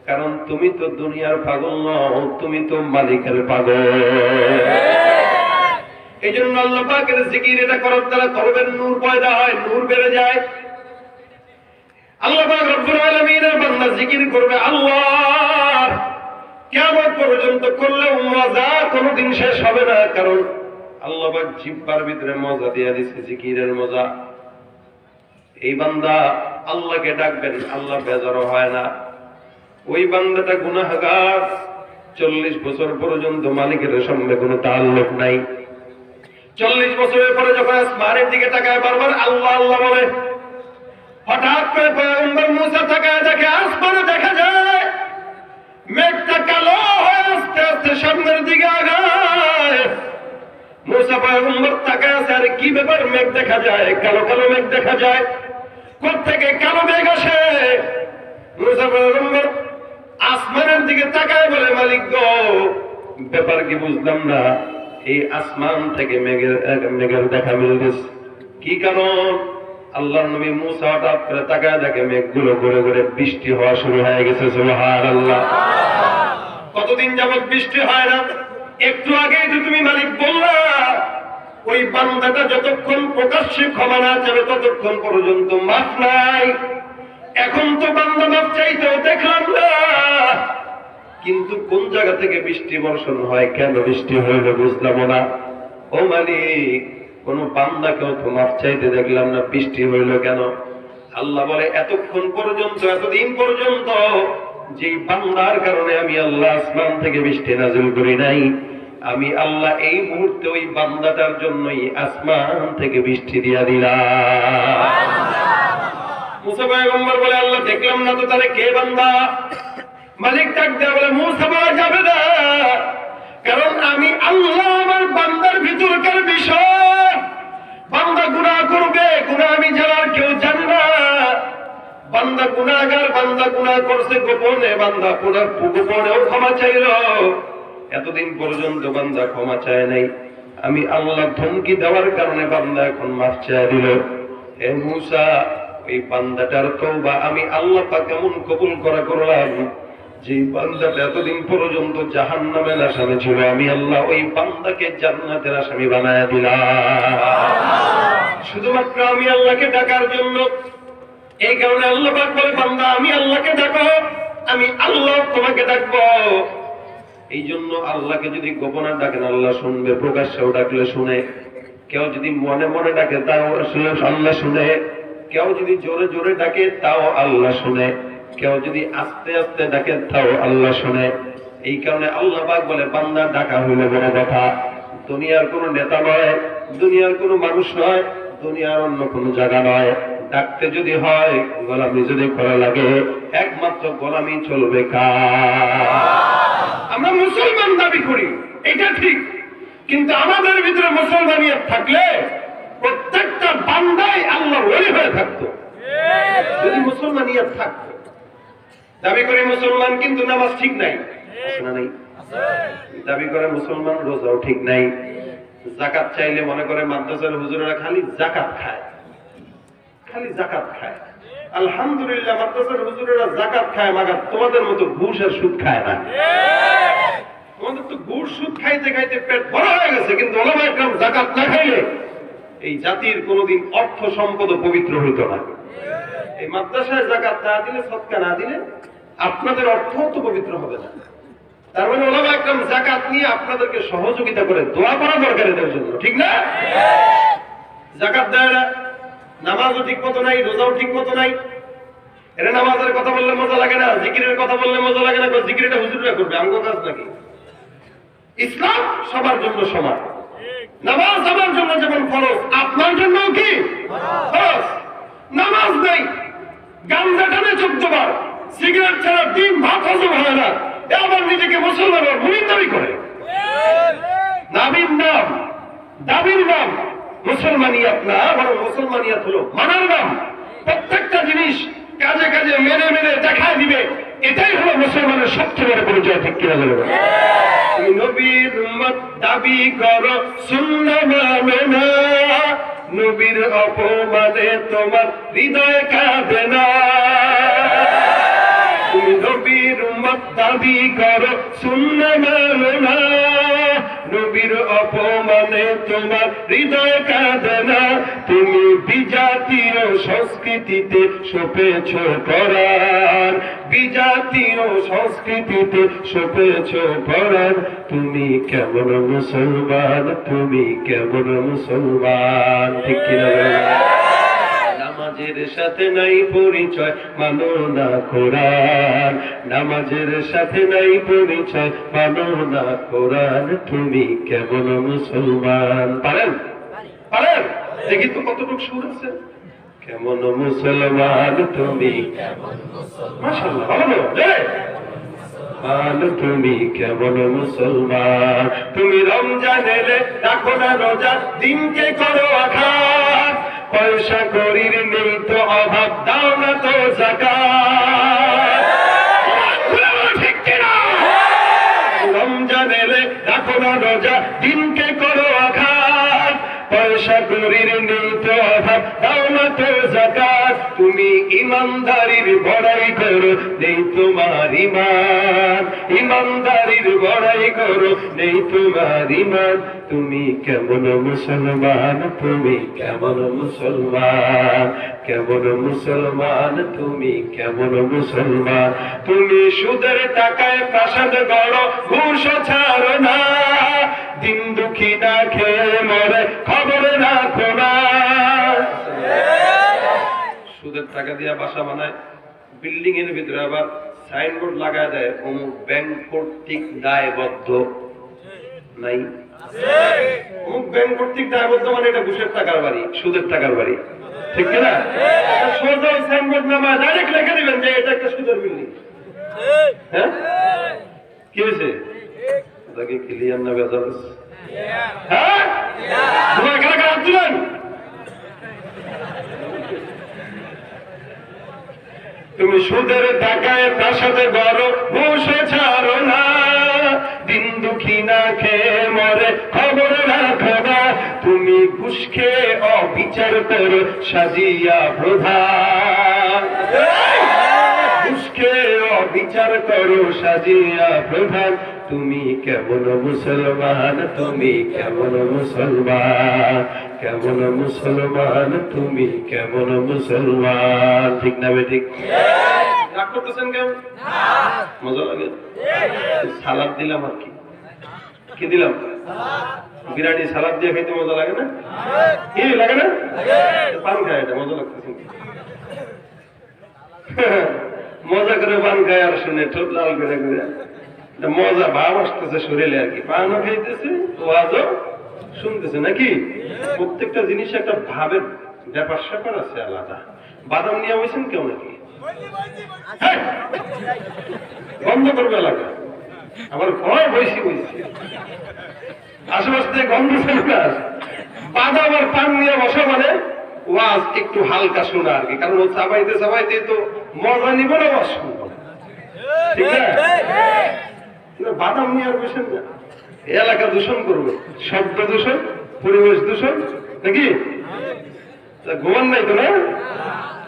কারণ তুমি তো দুনিয়ার পাগল নও, তুমি তো মালিকের পাগল। এই জন্য আল্লাহ পাকের জিকির এটা করার দ্বারা কলবের নূর পয়দা হয়, নূর বেড়ে যায়। আল্লাহ পাক রব্বুল আলামিনের বান্দা জিকির করবে আল্লাহ, কিয়ামত পর্যন্ত করলেও মজা কোনোদিন শেষ হবে না। কারণ আল্লাহ পাক জিহ্বার ভিতরে মজা দিয়ে দিয়েছে, জিকিরের মজা। এই বান্দা আল্লাহকে ডাকবেন, আল্লাহ বেজারও হয় না। ওই বান্দাটা গুনাহগার, 40 বছর পর্যন্ত মালিকের সঙ্গে কোনো তাআল্লুক নাই। 40 বছরের পরে যখন আসমানের দিকে তাকায় বারবার আল্লাহ আল্লাহ বলে, হঠাৎ করে পয়গম্বর মুসা তাকায় দেখে আসমানে দেখা যায় মেঘটা কালো হয়ে আস্তে আস্তে সামনের দিকে আগায়। মুসা পয়গম্বর তাকায় আছে, আরে কি ব্যাপার, মেঘ দেখা যায়, কালো কালো মেঘ দেখা যায়, কোত্থেকে কালো মেঘ আসে? মুসা পয়গম্বর আসমানের দিকে তাকায় বলে, মালিক গো, ব্যাপার কি বুঝলাম না, এই আসমান থেকে মেঘের দেখা মিলতেছে, কি কারণ? আল্লাহর নবী মুসা হঠাৎ করে তাকায় দেখে মেঘগুলো ঘুরে ঘুরে বৃষ্টি হওয়া শুরু হয়ে গেছে। সুবহানাল্লাহ। কতদিন যাবত বৃষ্টি হয় না? একটু আগেই তো তুমি মালিক বললা, ওই বান্দাটা যতক্ষণ প্রকাশ্যে ক্ষমা না চাবে ততক্ষণ পর্যন্ত মাফ নাই। এখন তো বান্দা মাফ চাইতেও দেখলাম না, কিন্তু কোন জায়গা থেকে বৃষ্টি বর্ষণ হয়, কেন বৃষ্টি হইল বুঝলাম না। ও মালিক, কোন বান্দাকেও তো মাফ চাইতে দেখলাম না, বৃষ্টি হইল কেন? আল্লাহ বলে, এতক্ষণ পর্যন্ত, এতদিন পর্যন্ত যে বান্দার কারণে আমি আল্লাহ আসমান থেকে বৃষ্টি নাযিল করি নাই, আমি আল্লাহ এই মুহূর্তে ওই বান্দাটার জন্যই আসমান থেকে বৃষ্টি দিয়া দিলাম। মুসা পয়গম্বর বলে, আল্লাহ দেখলাম না তো, তাহলে কে বান্দা? মালিক ডাক দেয়া বলে, মুসা বলা যাবে না, কারণ আমি আল্লাহ আমার বান্দার ভিতরকার বিষয়, বান্দা গুনাহ করবে, গুনাহ আমি জানার কেউ জানে না। বান্দা গুনাহগার, বান্দা গুনাহ করছে গোপনে, বান্দা গোপনেও ক্ষমা চাইল, এতদিন পর্যন্ত বান্দা ক্ষমা চায় নাই। আমি আল্লাহ ধমকি দেওয়ার কারণে বান্দা এখন মাফ চায় দিল। হে মুসা, ওই বান্দাটার তওবা আমি আল্লাহ পাক কেমন কবুল করলাম, যে বান্দাটা এতদিন পর্যন্ত জাহান্নামের আসামি ছিল, আমি আল্লাহ ওই বান্দাকে জান্নাতের আসামি বানায় দিলাম, শুধুমাত্র আমি আল্লাহকে ডাকার জন্য। এই কারণে আল্লাহ পাক বলে, বান্দা আমি আল্লাহকে ডাকো, আমি আল্লাহ তোমাকে ডাকবো। এই জন্য আল্লাহকে যদি গোপনে ডাকেন আল্লাহ শুনবে, প্রকাশ্যেও ডাকলে শুনে। কেউ যদি মনে মনে ডাকে তাও আল্লাহ শুনে, কেউ যদি জোরে জোরে ডাকে তাও আল্লাহ শুনে, কেউ যদি আস্তে আস্তে ডাকে তাও আল্লাহ শুনে। এই কারণে আল্লাহ পাক বলে, বান্দা ডাকা হইলে বড় কথা। দুনিয়ার কোনো নেতা নয়, দুনিয়ার কোনো মানুষ নয়, দুনিয়ার অন্য কোনো জায়গা নয়। ডাকতে যদি হয়, গোলামি যদি করা লাগে, একমাত্র গোলামি চলবে কার? আমরা মুসলমান দাবি করি, এটা ঠিক, কিন্তু আমাদের ভিতরে মুসলমানিয়ত থাকলে প্রত্যেকটা বান্দাই আল্লাহর ওলি হয়ে থাকতো। যদি মুসলমানিয়ত থাকতো, দাবি করে মুসলমান কিন্তু নামাজ ঠিক নাই, আছে না নাই? দাবি করে মুসলমান রোজাও ঠিক নাই, যাকাত চাইলে মনে করে মাদ্রাসার হুজুরেরা খালি যাকাত খায়, খালি যাকাত খায়। আলহামদুলিল্লাহ, মাদ্রাসার হুজুরেরা যাকাত খায়, মাগার তোমাদের মতো ঘুষ আর সুদ খায় না। তোমাদের তো ঘুষ সুদ খাইতে খাইতে পেট ভরা হয়ে গেছে, কিন্তু ওলামায়ে কেরাম যাকাত না খাইলে এই জাতির কোনোদিন অর্থ সম্পদ পবিত্র হইতো না। এই মাদ্রাসায় যাকাত না দিলে, সদকা না দিলে আপনাদের অর্থ তো পবিত্র হবে না। তার মানে ওলামায়ে কেরাম যাকাত নিয়ে আপনাদেরকে সহযোগিতা করে, দোয়া করা দরকার এদের জন্য, ঠিক না? যাকাত দেয় না, নামাজও ঠিক মতো নাই, রোজাও ঠিক মতো নাই, এরা নামাজের কথা বললে মজা লাগে না, জিকিরের কথা বললে মজা লাগে না, জিকিরটা হুজুররা করবে, আমগো কাজ নাকি? ইসলাম সবার জন্য সমান। নামাজ আমার জন্য যেমন ফরজ, আপনার জন্য কি ফরজ? নামাজ নেই, গাঞ্জা টানে 14 বার, সিগারেট ছাড়া ডিম ভাত হজম হয় না, আবার নিজেকে মুসলমান মুমিন দাবি করে। নাবির নাম, দাবির নাম মুসলমানিয়াত না, বরং মুসলমানিয়াত হলো মানার নাম। প্রত্যেকটা জিনিস কাজে কাজে মেনে মেনে দেখায় দিবে, এটাই হলো মুসলমানের সবচেয়ে বড় পরিচয়। ঠিক কিনা বলবো? তুমি নবীর উম্মত দাবি করো, সুন্নাহ মানে না, নবীর অপমানে তোমার হৃদয় কাঁদে না। তুমি নবীর উম্মত দাবি করো, সুন্নাহ মানে না, নবীর অপমানে তোমার হৃদয় কাঁদে না। তুমি বিজাতীয় সংস্কৃতিতে সপেছ কোরআন, বিজাতীয় সংস্কৃতিতে সপেছ কোরআন। তুমি কেমন মুসলমান, তুমি কেমন মুসলমান? ঠিক কিনা? নামাজের সাথে নাই পরিচয়, মানো না কোরআন। নামাজের সাথে নাই পরিচয়, মানো না কোরআন। তুমি কেমন মুসলমান? পারেন? পারেন? দেখি তো কতটুকু সুর আছে। কেমন মুসলমান তুমি? মাশাআল্লাহ, ভালো। তুমি কেমন মুসলমান? তুমি রমজান এলে রাখো না রোজা, দিনকে করো আঘাত, পয়সা করির নেই তো অভাব, দাও না তো যাকাত। ঠিক কিনা? রমজান এলে রাখো না রোজা, দিনকে করো আঘাত, পয়সা করির নেই তো অভাব, দাও না তো যাকাত। তুমি ইমানদারির বড়াই করো, নেই তোমার ইমান, ইমানদারির বড়াই করো, নেই তোমার ইমান। তুমি কেমন মুসলমান? তুমি কেমন মুসলমান? কেমন মুসলমান? তুমি কেমন মুসলমান? তুমি সুদের টাকায় প্রাসাদ গড়ো, ঘুষ ছাড়ো না, দিন দুঃখী না খেয়ে মরে, খবর রাখো না। সুদের টাকা দিয়া বাসা বানায়, বিল্ডিং এর ভিতরে আবার সাইনবোর্ড লাগায় দেয়, অমুক ব্যাংক কর্তৃক দায়বদ্ধ। নাই? অমুক ব্যাংক কর্তৃক দায়বদ্ধ মানে এটা ঘুষের টাকার বাড়ি, সুদের টাকার বাড়ি। ঠিক না? সোজা সাইনবোর্ড নামায় ডাইরেক্ট লিখে দিবেন যে এটা একটা সুদের বিল্ডিং। হ্যাঁ, কি হয়েছে? ওটাকে ক্লিয়ার না বেজাল? হ্যাঁ, তোমার কারা কারা হাত দিলেন? তুমি সুদের টাকায় প্রাসাদে গড়ো, ঘুষ ছাড়ো না, দিন দুঃখী না খেয়ে মরে, খবর রাখো না। তুমি ঘুষ খেয়ে অবিচার করো, সাজিয়া প্রধান, ঘুষ খেয়ে অবিচার করো, সাজিয়া প্রধান। তুমি কেমন মুসলমান? তুমি কেমন মুসলমান? কেমন মুসলমান? তুমি কেমন মুসলমান? ঠিক না বেঠিক? রাগ করতেছেন কেমন? মজা লাগে? সালাদ দিলাম আর কি, কি দিলাম? বিরিয়ানি সালাদ দিয়ে খেতে মজা লাগে না? কি লাগে না? পান খায়, এটা মজা লাগতেছে। মজা করে পান খায় আর শুনে ঠোঁট লাল করে করে মজা ভাব আসতেছে শরীরে আর কি। পানও খাইতেছে, ওয়াজও শুনতেছে নাকি? প্রত্যেকটা জিনিস একটা ভাবের ব্যাপার স্যাপার আছে আলাদা। বাদাম নিয়ে হয়েছেন কেউ নাকি? বন্ধ করবে এলাকা, আবার ভয় বইছি বইছি, আশেপাশ থেকে গন্ধ চলে আসে। বাদাম আর পান নিয়ে বসা মানে ওয়াজ একটু হালকা শোনা আর কি, কারণ ও চাবাইতে চাবাইতে তো মজা নিব না, ওয়াজ শুনবো। ঠিক আছে? বাদাম নিয়ে আর বসেন না, এলাকা দূষণ করবে, শব্দ দূষণ, পরিবেশ দূষণ নাকি? ঘুমান নাই তো না?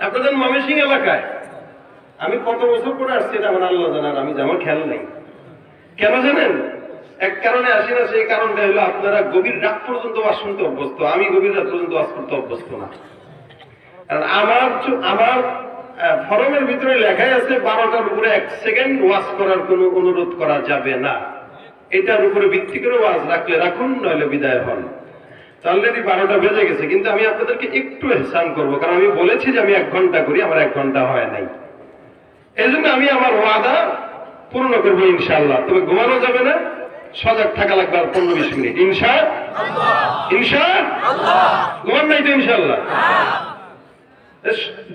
আপনাদের ময়মনসিংহ এলাকায় আমি কত বছর পরে আসছি এটা আমার আল্লাহ জানার, আমি আমার খেয়াল নাই। কেন জানেন? এক কারণে আসি না, সেই কারণটা হলো আপনারা গভীর রাত পর্যন্ত ওয়াজ শুনতে অভ্যস্ত, আমি গভীর রাত পর্যন্ত ওয়াজ করতে অভ্যস্ত না। কারণ আমার ফরমের ভিতরে লেখাই আছে 12টার উপরে 1 সেকেন্ড ওয়াজ করার কোনো অনুরোধ করা যাবে না। এটার উপরে ভিত্তি করে ওয়াজ রাখলে রাখুন, নইলে বিদায় হন। অলরেডি 12টা বেজে গেছে, কিন্তু আমি আপনাদেরকে একটু এহসান করবো, কারণ আমি বলেছি যে আমি 1 ঘন্টা করি, আমার 1 ঘন্টা হয় নাই। এই জন্য আমি আমার ওয়াদা পূর্ণ করবো ইনশাআল্লাহ। তবে ঘুমানো যাবে না, সজাগ থাকা লাগবে আর 15-20 মিনিট ইনশাআল্লাহ। ঘুমান নাই তো ইনশাআল্লাহ?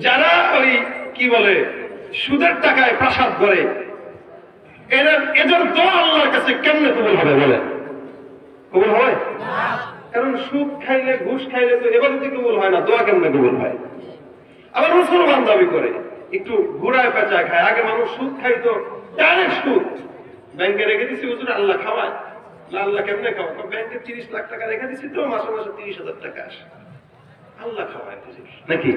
যারা ওই কি বলে সুদের টাকায় প্রাসাদ করে, এদের দোয়া আল্লাহর কাছে কেমনে কবুল হবে বলে? কবুল হয়? কারণ সুদ খাইলে ঘুষ খাইলে তো এবারে কবুল হয় না, দোয়া কেমনে কবুল হয়? আবার মুসলমান দাবি করে একটু ঘুরায় পেঁচায় খায়। আগে মানুষ সুদ খাইতো ডাইরেক্ট সুদ, ব্যাংকে রেখে দিচ্ছি হুজুর আল্লাহ খাওয়ায়। আল্লাহ কেমনে খাওয়ায়? ব্যাংকে 30 লাখ টাকা রেখে দিচ্ছি তো মাসে মাসে 30,000 টাকা আসে। আল্লাহ খাওয়ায় নাকি?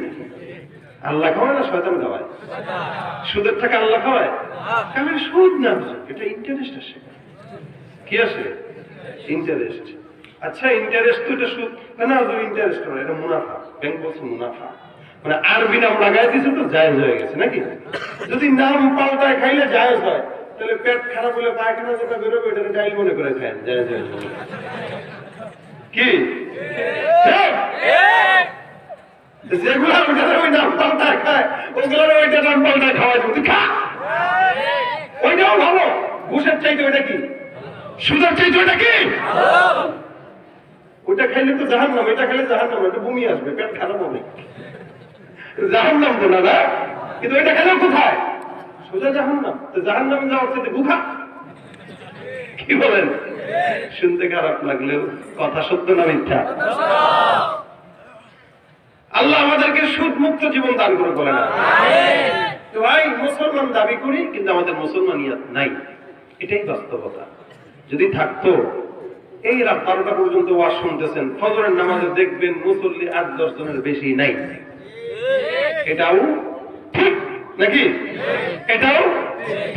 আল্লাহ খাওয়ায় না শয়তান খাওয়ায়? সুদের টাকা আল্লাহ খাওয়ায়? কারণ সুদ না, এটা ইন্টারেস্ট আসে। কি আসে? ইন্টারেস্ট। আচ্ছা ইন্টারেস্ট তো এটা সুদ না, ইন্টারেস্ট হয়, এটা মুনাফা। ব্যাংক বলছে মুনাফা, মানে আরবি নাম লাগাই দিয়েছে তো জায়েজ হয়ে গেছে নাকি? যদি নাম পাল্টায় খাইলে জায়েজ হয়, তাহলে পেট খারাপ হলে পায়খানা যেটা বেরোবে এটাকে ডাইল মনে করে খায়, জায়েজ হয়ে যাবে। কি যেগুলো ওই নাম পাল্টায় খায় ওগুলোর ওইটা নাম পাল্টায় খাওয়াই তুমি খা, ওইটাও ভালো। ঘুষের চাইতে ওইটা কি? সুদের চাইতে ওইটা কি? ওইটা খাইলে তো জাহান্নাম, এটা খাইলে জাহান্নাম, এটা বমি আসবে, পেট খারাপ হবে, জাহান্নাম তো না। কিন্তু এটা খেলে কোথায়? সোজা জাহান্নাম। তো জাহান্নামে যাওয়ার সাথে গুখা। কি বলেন? শুনতে খারাপ লাগলেও কথা সত্য না মিথ্যা? আল্লাহ আমাদেরকে সুদ মুক্ত জীবন দান করে বলে না। তো ভাই মুসলমান দাবি করি কিন্তু আমাদের মুসলমানিয়াত নাই, এটাই বাস্তবতা। যদি থাকতো এই রাত 12টা পর্যন্ত ওয়াজ শুনতেছেন, ফজরের নামাজে দেখবেন মুসল্লি 8-10 জনের বেশি নাই। এটাও ঠিক নাকি? এটাও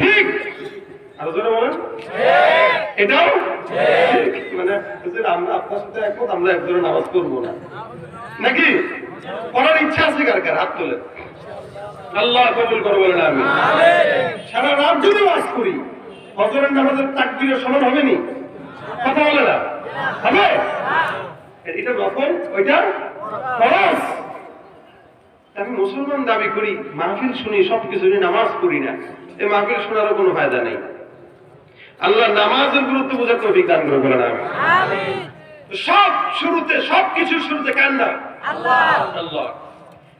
ঠিক। আরো জোরে বলেন এটাও ঠিক। মানে আমরা আপনার সাথে একমত, আমরা একজনের নামাজ পড়বো না নাকি? পড়ার ইচ্ছা আছে কার কার? হাত তোলেন। আল্লাহ কবুল করে বলেন আমিন। সারা রাত যদি ওয়াজ করি ফজরের নামাজের তাকবীরের সমান হবে নি? কথা বলে না হবে? এটা নফল, ওইটা ফরজ। আমি মুসলমান দাবি করি, মাহফিল শুনি, সবকিছু শুনি, নামাজ পড়ি না, এই মাহফিল শোনারও কোনো ফায়দা নেই। আল্লাহ নামাজের গুরুত্ব বোঝার তৌফিক দান করে বলেন আমিন। সব শুরুতে, সবকিছুর শুরুতে কার নাম? আল্লাহ। আল্লাহ।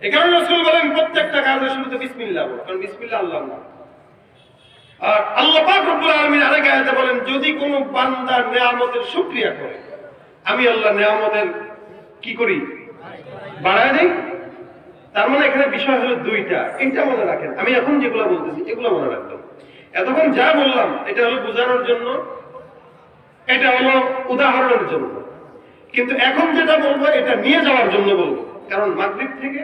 এই কারণে রাসূল বলেন প্রত্যেকটা কাজের শুরুতে বিসমিল্লাহ বলো, কারণ বিসমিল্লাহ আল্লাহর নাম। আর আল্লাহ পাক রব্বুল আলামিন আরেক আয়াতে বলেন যদি কোনো বান্দা নিয়ামতের শুকরিয়া করে, আমি আল্লাহ নিয়ামতের কি করি? বাড়ায় দেই। তার মানে এখানে বিষয় হলো দুইটা, এটা মনে রাখেন। আমি এখন যেগুলো বলতেছি এগুলো মনে রাখবেন। এতক্ষণ যা বললাম এটা হলো বোঝানোর জন্য, এটা হলো উদাহরণের জন্য, কিন্তু এখন যেটা বলবো এটা নিয়ে যাওয়ার জন্য বলবো। কারণ মাগরিব থেকে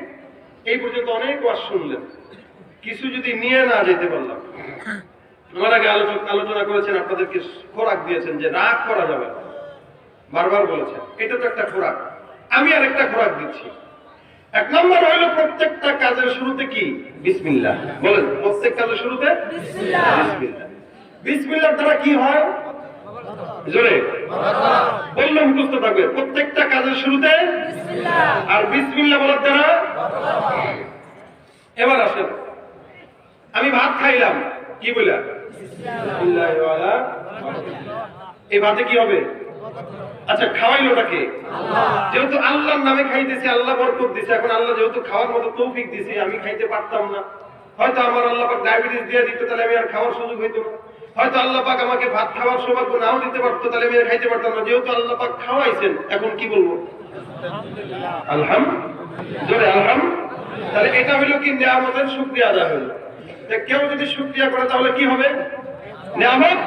এই পর্যন্ত অনেক ওয়াজ শুনলেন, কিছু যদি নিয়ে না যেতে পারলাম। আমার আগে আলোচনা করেছেন, আপনাদেরকে খোরাক দিয়েছেন যে রাগ করা যাবে না, বারবার বলেছেন এটা তো একটা খোরাক। আমি আরেকটা খোরাক দিচ্ছি। এক নম্বর হলো প্রত্যেকটা কাজের শুরুতে কি? বিসমিল্লাহ বলেন। প্রত্যেক কাজের শুরুতে বিসমিল্লাহ। বিসমিল্লাহ দ্বারা কি হয়? জোরে বললে মুখস্থ থাকবে। প্রত্যেকটা কাজের শুরুতে বিসমিল্লাহ, আর বিসমিল্লাহ বলার দ্বারা। এবার আসেন, আমি ভাত খাইলাম কি বলে? বিসমিল্লাহ। এই ভাতে কি হবে? আচ্ছা খাওয়াইলোটাকে? যেহেতু আল্লাহর নামে খাইতেছি, আল্লাহ বরকত দিছে, এখন আল্লাহ যেহেতু খাওয়ার মতো তৌফিক দিছে, আমি খাইতে পারতাম না, হয়তো আমার আল্লাহ পাক ডায়াবেটিস দিয়ে দিত, তাহলে আমি আর খাওয়ার সুযোগ হইতো না। হয়তো আল্লাহ পাক আমাকে ভাত খাওয়ার সৌভাগ্য নাও দিতে পারতো, তাহলে আমি আর খাইতে পারতাম না। যেহেতু আল্লাহ পাক খাওয়াইছেন, এখন কি বলবো? আলহামদুলিল্লাহ। জোরে আলহামদুলিল্লাহ। তাহলে এটা হলো কি? নিয়ামতের শুকরিয়া আদায় হলো। কেউ যদি শুকরিয়া করে তাহলে কি হবে? নিয়ামত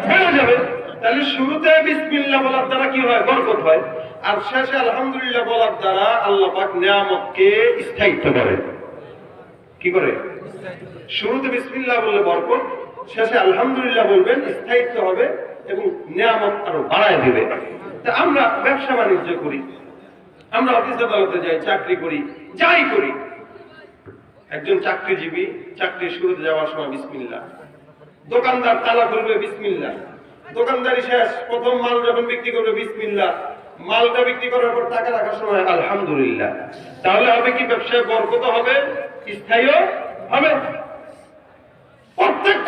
বেড়ে যাবে। তাহলে শুরুতে বিসমিল্লাহ বলার দ্বারা কি হয়? বরকত হয়। আর শেষে আলহামদুলিল্লাহ বলার দ্বারা আল্লাহ পাক নিয়ামতকে স্থায়িত্ব করে। কি করে? শুরুতে বিসমিল্লাহ বললে বরকত, শেষে আলহামদুলিল্লাহ বলবেন, স্থায়িত্ব হবে এবং নিয়ামত আরো বাড়ায় দিবে। তা আমরা ব্যবসা বাণিজ্য করি, আমরা অফিস আদালতে যাই, চাকরি করি, যাই করি। একজন চাকরিজীবী চাকরির শুরুতে যাওয়ার সময় বিসমিল্লাহ, দোকানদার তালা খুলবে বিসমিল্লাহ, দোকানদারি শেষ, প্রথম মাল যখন বিক্রি করবে বিসমিল্লাহ, মালটা বিক্রি করার পর টাকা রাখার সময় আলহামদুলিল্লাহ। তাহলে হবে কি? ব্যবসায় বরকত হবে, স্থায়ী হবে।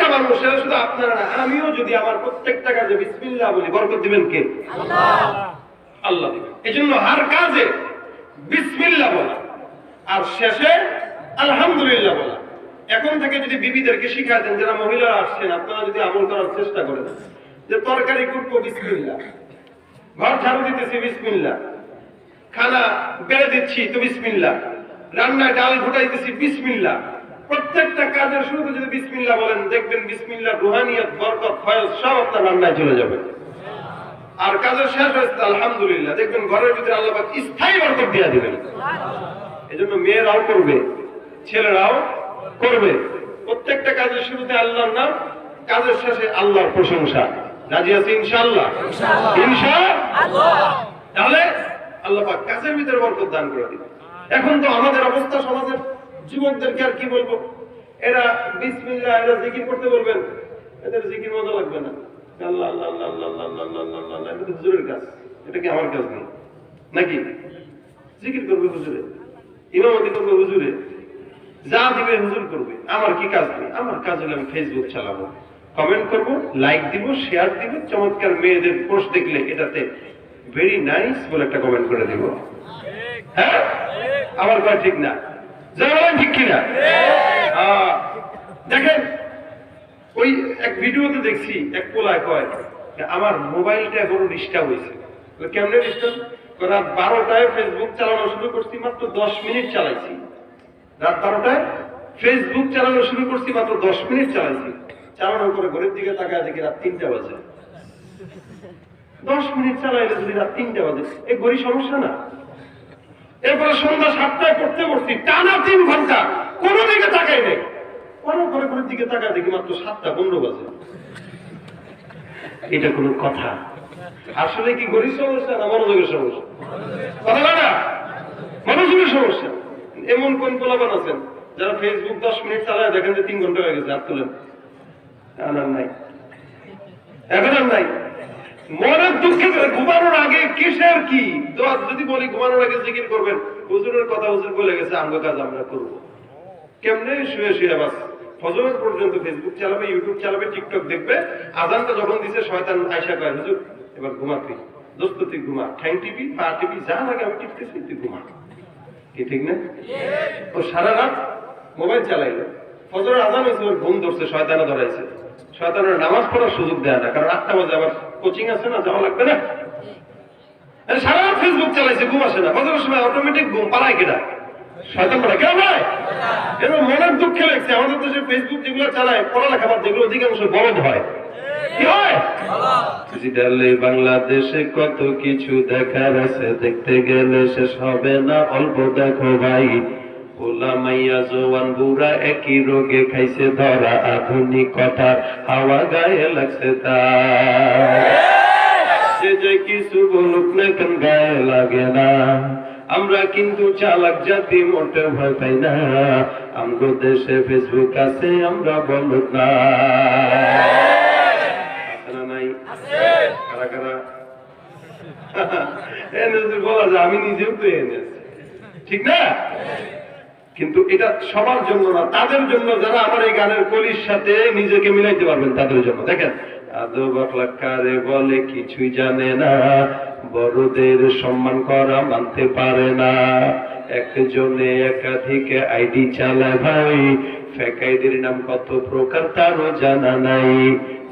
প্রত্যেকটা মানুষ, এরা শুধু আপনারা না, আমিও যদি আমার প্রত্যেকটা কাজে বিসমিল্লাহ বলি, বরকত দিবেন কে? আল্লাহ দিবেন। এই জন্য হার কাজে বিসমিল্লাহ বলা আর শেষে আলহামদুলিল্লাহ বলা। এখন থেকে যদি বিবিদেরকে শিখায় দেন, যারা মহিলারা আসছেন, আপনারা যদি আমল করার চেষ্টা করেন, যে তরকারি কুটবো বিসমিল্লাহ, ঘর ঝাড়ু দিতেছি বিসমিল্লাহ, খানা বেড়ে দিচ্ছি তো বিসমিল্লাহ, রান্নায় ডাল ফুটাইতেছি বিসমিল্লাহ, প্রত্যেকটা কাজের শুরুতে যদি বিসমিল্লাহ বলেন, দেখবেন বিসমিল্লাহ রুহানিয়ত, বরকত, ফয়জ সব আপনার রান্নায় চলে যাবে। আর কাজের শেষ হয়েছে আলহামদুলিল্লাহ, দেখবেন ঘরের ভিতরে আল্লাহ পাক স্থায়ী বরকত দিয়ে দিবেন। এজন্য মেয়েরাও করবে, ছেলেরাও করবে। প্রত্যেকটা কাজের শুরুতে আল্লাহর নাম, কাজের শেষে আল্লাহর প্রশংসা। রাজি আছি ইনশাআল্লাহ? ইনশাআল্লাহ। তাহলে আল্লাহ পাক কাজের ভিতরে বরকত দান করে দিবেন। এখন তো আমাদের অবস্থা, সমাজের যুবকদেরকে আর কি বলবো, এরা বিসমিল্লাহ, এরা জিকির করতে বলবেন, এদের জিকির মজা লাগবে না। আল্লাহ আল্লাহ আল্লাহ আল্লাহ আল্লাহ আল্লাহ আল্লাহ আল্লাহ, এটা তো হুজুরের কাজ, এটা কি আমার কাজ নেই নাকি? জিকির করবে হুজুরে, ইমামতি করবে হুজুরে, যা দিবে হুজুর করবে, আমার কি কাজ নেই? আমার কাজ হলে আমি ফেসবুক চালাবো, কমেন্ট করব, লাইক দিব, শেয়ার দিব, চমৎকার মেয়েদের পোস্ট দেখলে এটাতে ভেরি নাইস বলে একটা কমেন্ট করে দিব। হ্যাঁ, আমার কথা ঠিক না? যারা ঠিক কিনা? দেখেন, ওই এক ভিডিওতে দেখছি, এক পোলায় কয় আমার মোবাইলটা বড় ডিস্টার্ব হয়েছে। কেমনে ডিস্টার্ব? রাত 12টায় ফেসবুক চালানো শুরু করছি, মাত্র 10 মিনিট চালাইছি। রাত 12টায় ফেসবুক চালানো শুরু করছি, মাত্র 10 মিনিট চালাইছি। চালানোর পরে ঘরের দিকে তাকায় দেখি রাত 3টা বাজে। 10 মিনিট চালাইলে যদি রাত 3টা বাজে, এই ঘড়ি সমস্যা না? এরপরে সন্ধ্যা 7টায় পড়তে বসছি, টানা 3 ঘন্টা কোনো দিকে তাকাই নেই। পরে ঘরের দিকে তাকায় দেখি মাত্র 7:15 বাজে। এটা কোনো কথা? আসলে কি ঘড়ির সমস্যা না মনোযোগের সমস্যা? কথা না, মনোযোগের সমস্যা। এমন কোন পোলাপান আছেন যারা ফেসবুক 10 মিনিট চালায়, দেখেন যে 3 ঘন্টা হয়ে গেছে, হাত তুলেন। আর নাই, এখন আর নাই। মনের দুঃখে ঘুমানোর আগে কিসের কি যদি বলি ঘুমানোর আগে জিকির করবেন, হুজুরের কথা হুজুর বলে গেছে, আমগো কাজ আমরা করব। কেমনে? শুয়ে শুয়ে বাস ফজর পর্যন্ত ফেসবুক চালাবে, ইউটিউব চালাবে, টিকটক দেখবে। আজানটা যখন দিছে, শয়তান আয়সা কয়, হুজুর এবার ঘুমাবি, দোস্ত তুই ঘুমা, ঠ্যাং টিভি পা টিভি যা লাগে আমি টিপতেছি, তুই ঘুমা। কি ঠিক না? ও সারা রাত মোবাইল চালাইলো, ফজরের আজান হয়েছে, ওর ঘুম ধরছে, শয়তানে ধরাইছে। শয়তানের নামাজ পড়ার সুযোগ দেয় না, কারণ 8টা বাজে আবার কোচিং আছে না, যাওয়া লাগবে না। সারা রাত ফেসবুক চালাইছে, ঘুম আসে না। ফজরের সময় অটোমেটিক ঘুম পালায় কেনা, শয়তান পড়া কেন ভাই? এরকম মনের দুঃখে লাগছে। আমাদের দেশে ফেসবুক যেগুলো চালায়, পড়ালেখা বাদ, যেগুলো অধিকাংশ বলদ হয়, কি হয়? ডিজিটালে বাংলাদেশে কত কিছু দেখার আছে, দেখতে গেলে শেষ হবে না, অল্প দেখো ভাই। পোলা মাইয়া জোয়ান বুড়া একই রোগে খাইছে ধরা, আধুনিকতার হাওয়া গায়ে লাগছে তার। সে যে কিছু বলুক না কেন গায়ে লাগে না, আমরা কিন্তু চালাক জাতি, মোটে ভয় পাই না। আমগো দেশে ফেসবুক আছে, আমরা বলুক না। নাই কারা কারা বলা যায়, আমি নিজেও তো এনেছি, ঠিক না? কিন্তু এটা সবার জন্য না, তাদের জন্য যারা আমার এই গানের কলির সাথে নিজেকে মিলাইতে পারবেন, তাদের জন্য। দেখেন, আদব আখলাক কারে বলে কিছুই জানে না, বড়দের সম্মান করা মানতে পারে না। একজনে একাধিক আইডি চালায় ভাই, ফেক আইডির নাম কত প্রকার তারও জানা নাই।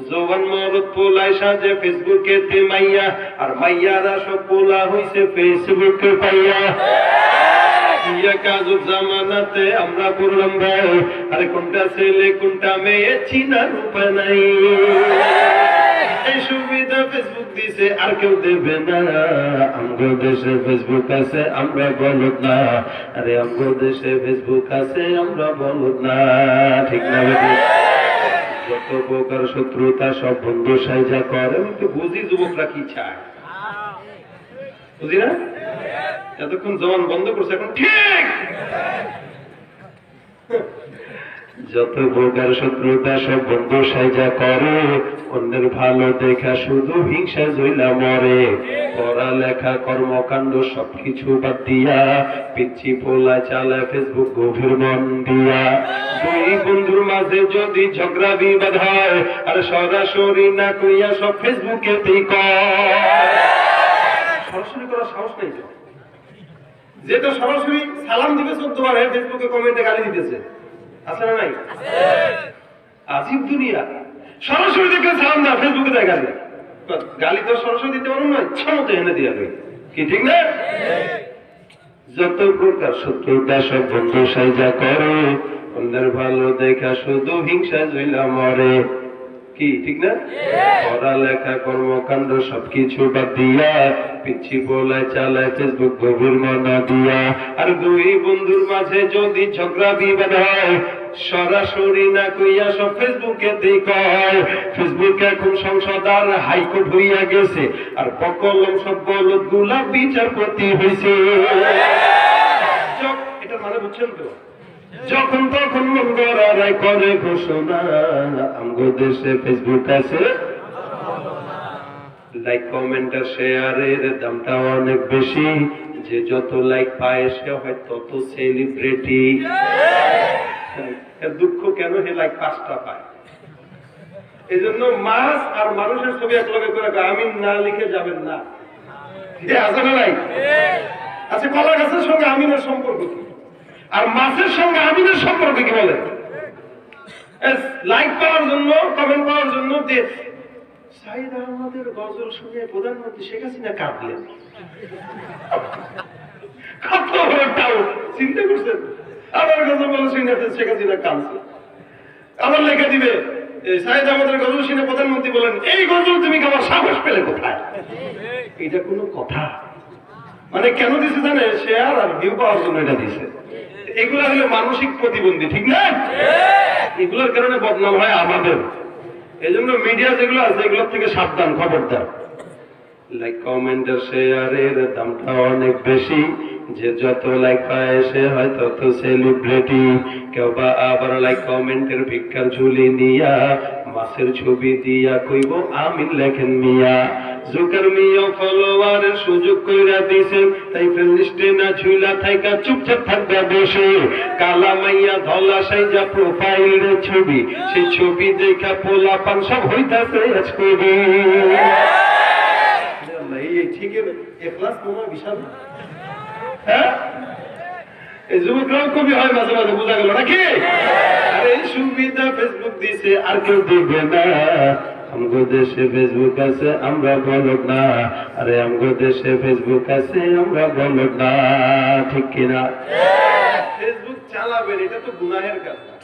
জোয়ান মরদ পোলায় সাজে ফেসবুকে তে মাইয়া, আর মাইয়ারা সব পোলা হইছে ফেসবুকে পাইয়া। কাজুব জামানাতে আমরা করলাম ভাই, আরে কোনটা ছেলে কোনটা মেয়ে চিনার উপায় নাই। এই সুবিধা ফেসবুক দিছে, আর কেউ দেবে না। আমগো দেশে ফেসবুক আছে, আমরা বলদ না। আরে আমগো দেশে ফেসবুক আছে, আমরা বলদ না, ঠিক না? যত প্রকার শত্রুতা সব বন্ধু সাইজা করে। আমি তো বুঝি যুবকরা কি চায়, বুঝি না? এতক্ষণ জওয়ান বন্ধ করছে, এখন ঠিক যত প্রকার শত্রুতা সব বন্ধু সাইজা করে, অন্যের ভালো দেখা শুধু হিংসা জইলা মরে। পড়ালেখা কর্মকাণ্ড সবকিছু বাদ দিয়া পিচ্ছি পোলা চালায় ফেসবুক গভীর মন দিয়া। দুই বন্ধুর মাঝে যদি ঝগড়া বিবাদ হয়, আর সরাসরি না কইয়া সব ফেসবুকেতেই কয়। সরাসরি করার সাহস নেই, যেটা সরাসরি সালাম দিবে 14 বার, ফেসবুকে কমেন্টে গালি দিতেছে। আছে না নাই? আজিব দুনিয়া। সরাসরি দেখলে সালাম দেয়, ফেসবুকে দেয় গালি। গালি তো সরাসরি দিতে পারো না, ইচ্ছা মতো এনে দিয়ে কি ঠিক না? যত প্রকার শত্রুতা সব বন্ধু সাইজা করে, অন্যের ভালো দেখা শুধু হিংসা জইলা মরে। কি ঠিক না? পড়ালেখা কর্মকাণ্ড সবকিছু বাদ দিয়া পিচ্ছি বলায় চালায় ফেসবুক গভীর মনা দিয়া। আর দুই বন্ধুর মাঝে যদি ঝগড়া বিবাদ হয়, সরাসরি না কইয়া সব ফেসবুকে কয়। ফেসবুক এখন সংসদ আর হাইকোর্ট হইয়া গেছে, আর বকলম সব বলদ গুলা বিচারপতি হইছে। এটার মানে বুঝছেন তো? যখন তখন মন গড়ায় করে ঘোষণা, আমগো দেশে ফেসবুক আছে। লাইক কমেন্ট আর শেয়ারের দামটা অনেক বেশি, যে যত লাইক পায় সে হয় তত সেলিব্রিটি। দুঃখ কেন? হে লাইক 5টা পায়। এই জন্য মাছ আর মানুষের ছবি এক লগে করে আমি না লিখে যাবেন না। আছে না নাই? আচ্ছা, কলা গাছের সঙ্গে আমিনের সম্পর্ক কি? আর মাছের সঙ্গে আমিনের সম্পর্ক কি বলে? লাইক পাওয়ার জন্য, কমেন্ট পাওয়ার জন্য সাইদ আহমদের গজল শুনে প্রধানমন্ত্রী শেখ হাসিনা কাঁদলেন। কত বড় ডাউট, চিন্তা করছেন? আবার গজল বলে শুনে শেখ হাসিনা কাঁদছে। আবার লেখা দিবে সাইদ আহমদের গজল শুনে প্রধানমন্ত্রী বলেন, এই গজল তুমি আমার সাহস পেলে কোথায়? এটা কোনো কথা? মানে কেন দিছে জানে? শেয়ার আর ভিউ পাওয়ার জন্য এটা দিছে। এগুলা হলো মানসিক প্রতিবন্ধী, ঠিক না? এগুলোর কারণে বদনাম হয় আমাদের। এই জন্য মিডিয়া যেগুলো আছে এগুলোর থেকে সাবধান, খবরদার। লাইক কমেন্ট আর শেয়ারের দামটা অনেক বেশি, যে যত লাইক পায় সে হয় তত সেলিব্রিটি। কেউ বা আবার লাইক কমেন্টের ভিক্ষার ঝুলি নিয়া মাছের ছবি দিয়া কইব আমিন লেখেন মিয়া। জুকার মিয়া ফলোয়ারের সুযোগ কইরা দিছে, তাই ফ্রেন্ড লিস্টে না ঝুলা থাইকা চুপচাপ থাকবে বসে। কালা মাইয়া ধলা সাইজা প্রোফাইলের ছবি, সেই ছবি দেখা পোলা পান সব হইতাছে আজ কবি। এই ঠিক এখলাস মনে বিশাল। হ্যাঁ, এই যুবকরাও কবি হয় মাঝে মাঝে, বোঝা গেল নাকি? আরে এই সুবিধা ফেসবুক দিছে, আর কেউ দিবে না। আমগো দেশে ফেসবুক আছে, আমরা বলদ না। আরে আমগো দেশে ফেসবুক আছে, আমরা বলদ না। ঠিক কিনা? ফেসবুক চালাবেন, এটা তো গুনাহের কাজ না,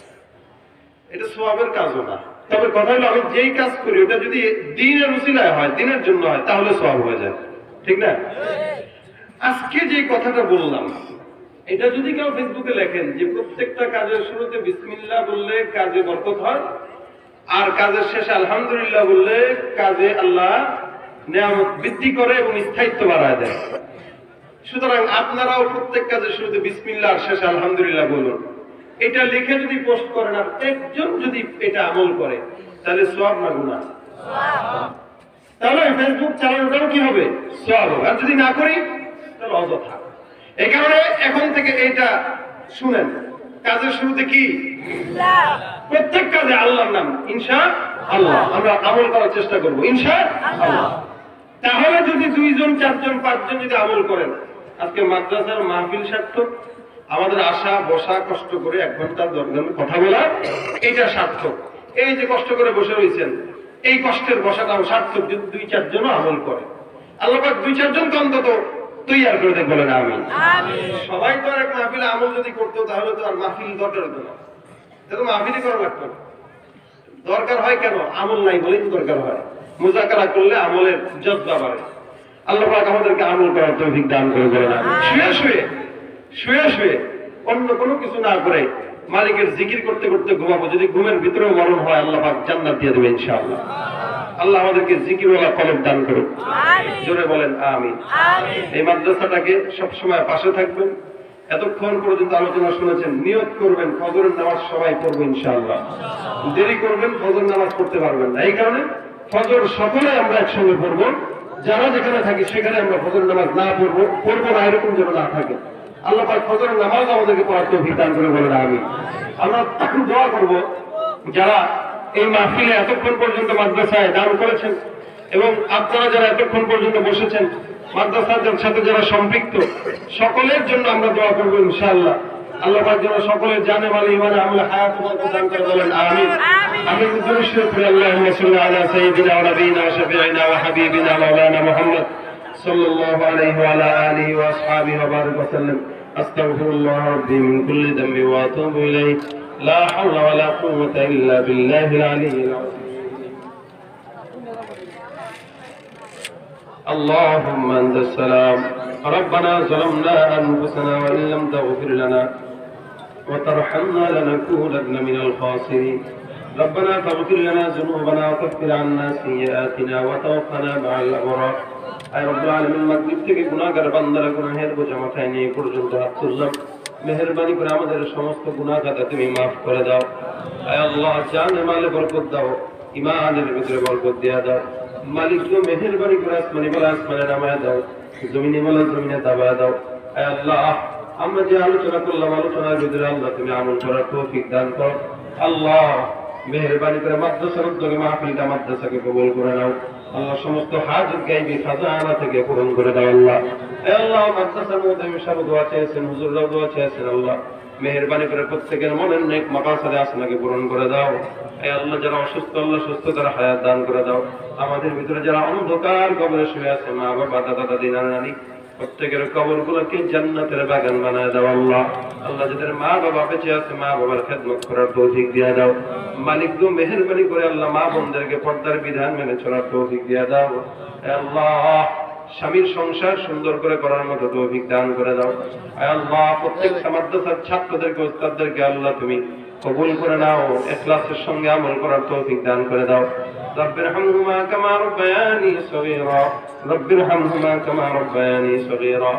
এটা সওয়াবের কাজও না। তবে কথা হলো, আমি যেই কাজ করি ওটা যদি দ্বীনের উসিলায় হয়, দ্বীনের জন্য হয়, তাহলে সওয়াব হয়ে যায়, ঠিক না? আজকে যে কথাটা বললাম, এটা যদি কেউ ফেসবুকে লেখেন যে প্রত্যেকটা কাজের শুরুতে বিসমিল্লাহ বললে কাজে বরকত হয়, আর কাজের শেষে আলহামদুলিল্লাহ বললে কাজে আল্লাহ নিয়ামত বৃদ্ধি করে এবং স্থায়িত্ব বাড়ায় দেয়। সুতরাং আপনারাও প্রত্যেক কাজের শুরুতে বিসমিল্লাহ আর শেষে আলহামদুলিল্লাহ বলুন। এটা লিখে যদি পোস্ট করেন আর একজন যদি এটা আমল করে, তাহলে সওয়াব না গুনাহ? তাহলে ফেসবুক চালানোটাও কি হবে? সওয়াব হবে। আর যদি না করি তাহলে অযথা। এই কারণে এখন থেকে এটা শুনেন, কাজের শুরুতে কি? প্রত্যেক কাজে আল্লাহর নাম, ইনশাআল্লাহ। আমরা আমল করার চেষ্টা করব ইনশাআল্লাহ। তাহলে যদি 2 জন 4 জন 5 জন যদি আমল করেন, আজকে মাদ্রাসার মাহফিল সার্থক, আমাদের আসা বসা কষ্ট করে 1 ঘন্টা 10 ঘন্টা কথা বলা, এটা সার্থক। এই যে কষ্ট করে বসে রয়েছেন, এই কষ্টের বসাটাও সার্থক যদি 2-4 জন আমল করে। আল্লাহ পাক 2-4 জনকে অন্তত তৈয়ার করে দেখ, বলেন আমিন। সবাই তো আর এক মাহফিলে আমল যদি করতো তাহলে তো আর মাহফিল দরকার হতো না, তাহলে মাহফিলই করা লাগতো না। দরকার হয় কেন? আমল নাই বলেই তো দরকার হয়। মুযাকারা করলে আমলের জজ্বা বাড়ে। আল্লাহ পাক আমাদেরকে আমল করার তৌফিক দান করে, বলেন আমিন। শুয়ে শুয়ে অন্য কোনো কিছু না করে মালিকের জিকির করতে করতে ঘুমাবো। যদি ঘুমের ভিতরেও মরণ হয়, আল্লাহ পাক জান্নাত দিয়ে দেবে ইনশাআল্লাহ। আল্লাহ আমাদেরকে জিকিরওয়ালা কলব দান করুন, জোরে বলেন আমিন। এই মাদ্রাসাটাকে সবসময় পাশে থাকবেন, এতক্ষণ পর্যন্ত আলোচনা শুনেছেন, নিয়ত করবেন ফজরের নামাজ সবাই পড়বো ইনশাআল্লাহ। দেরি করবেন ফজর নামাজ পড়তে পারবেন না, এই কারণে ফজর সকলে আমরা একসঙ্গে পড়বো। যারা যেখানে থাকি সেখানে আমরা ফজর নামাজ না পড়বো না, এরকম যেন না থাকে। আল্লাহ পাক ফজরের নামাজ আমাদেরকে পড়ার তৌফিক দান করে বলেন আমিন। আমরা দোয়া করব যারা এই মাহফিলে এতক্ষণ পর্যন্ত মাদ্রাসায় দান করেছেন এবং আপনারা যারা এতক্ষণ পর্যন্ত বসেছেন, মাদ্রাসার সাথে যারা সম্পৃক্ত, সকলের জন্য আমরা দোয়া করবো ইনশাআল্লাহ। আল্লাহ পাক যেন সকলের জানে মালে ইমানে আমলে হায়াত দান করে বলেন আমিন। আমি দুরূদ শরীফ পড়ি, আল্লাহুম্মা সাল্লি আলা সাইয়্যিদিনা ওয়া নাবিয়িনা ওয়া শাফিঈনা ওয়া হাবিবিনা মাওলানা মুহাম্মদ সাল্লাল্লাহু আলাইহি ওয়া আলা আলিহি ওয়া আসহাবিহি ওয়া বারিক ওয়া সাল্লাম। আস্তাগফিরুল্লাহ রাব্বি মিন কুল্লি যামবি ওয়া আতুবু ইলাইহি। লা হাওলা ওয়া লা কুওয়াতা ইল্লা বিল্লাহিল আলিয়্যিল আযীম। اللهم أنت السلام ربنا ظلمنا أنفسنا وإن لم تغفر لنا وترحمنا لنكونن من الخاسرين ربنا فاغفر لنا ذنوبنا وكفر عنا سيئاتنا وتوفنا مع الأبرار أي رب العالمين মাগরিব থেকে গুনাহগার বান্দারা গুনাহের বোঝা মাথায় নিয়ে পর্যন্ত হাত তুললাম। মেহেরবানি করে আমাদের সমস্ত গুনাহ খাতা তুমি মাফ করে দাও। আয় আল্লাহ, জানে মালে বরকত দাও, ঈমানের ভিতরে বরকত দেয়া দাও। মালিক গো, মেহেরবানি করে আসমানি বলা আসমানে নামায় দাও, জমিনে বলা জমিনে দাবায় দাও। আয় আল্লাহ, আমরা যে আলোচনা করলাম আলোচনার ভিতরে আল্লাহ তুমি আমল করার তৌফিক দান করো। আল্লাহ মেহেরবানি করে মাদ্রাসার উদ্যোগে মাহফিলটা মাদ্রাসাকে কবুল করে নাও। আল্লাহ সমস্ত হাজত গাইবি খাজানা থেকে পূরণ করে দাও। আল্লাহ আল্লাহ মাদ্রাসার মধ্যে সাহেব দোয়া চেয়েছেন, হুজুররাও দোয়া চেয়েছেন। আল্লাহ মেহেরবানি করে প্রত্যেকের মনের নেক মাকাসাদে আসনাকে পূরণ করে দাও। এই আল্লাহ যারা অসুস্থ, আল্লাহ সুস্থতার হায়াত দান করে দাও। আমাদের ভিতরে যারা অন্ধকার কবরে শুয়ে আছে, মা বাবা দাদা দাদি নানা নানি, প্রত্যেকের কবরগুলোকে জান্নাতের বাগান বানায় দাও। আল্লাহ আল্লাহ যাদের মা বাবা বেঁচে আছে, মা বাবার খেদমত করার তৌফিক দিয়ে দাও। মালিক গো, মেহেরবানি করে আল্লাহ মা বোনদেরকে পর্দার বিধান মেনে চলার তৌফিক দিয়ে দাও। আল্লাহ স্বামীর সংসার সুন্দর করে করার মতো তৌফিক দান করে দাও। আল্লাহ প্রত্যেক মাদ্রাসার ছাত্রদেরকে, উস্তাদদেরকে আল্লাহ তুমি কবুল করে নাও, ইখলাসের সঙ্গে আমল করার তৌফিক দান করে দাও। রব্বিরহামহুমা কামা রাব্বায়ানি সগীরা রব্বিরহামহুমা কামা রাব্বায়ানি সগীরা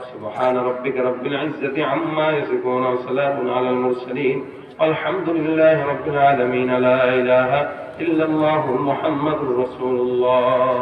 সুবহান রাব্বিকা রাব্বিল ইজ্জাতি আম্মা ইয়াসিফুন ওয়া সালামুন আলাল মুরসালিন আলহামদুলিল্লাহি রাব্বিল আলামিন লা ইলাহা ইল্লাল্লাহু মুহাম্মাদুর রাসূলুল্লাহ।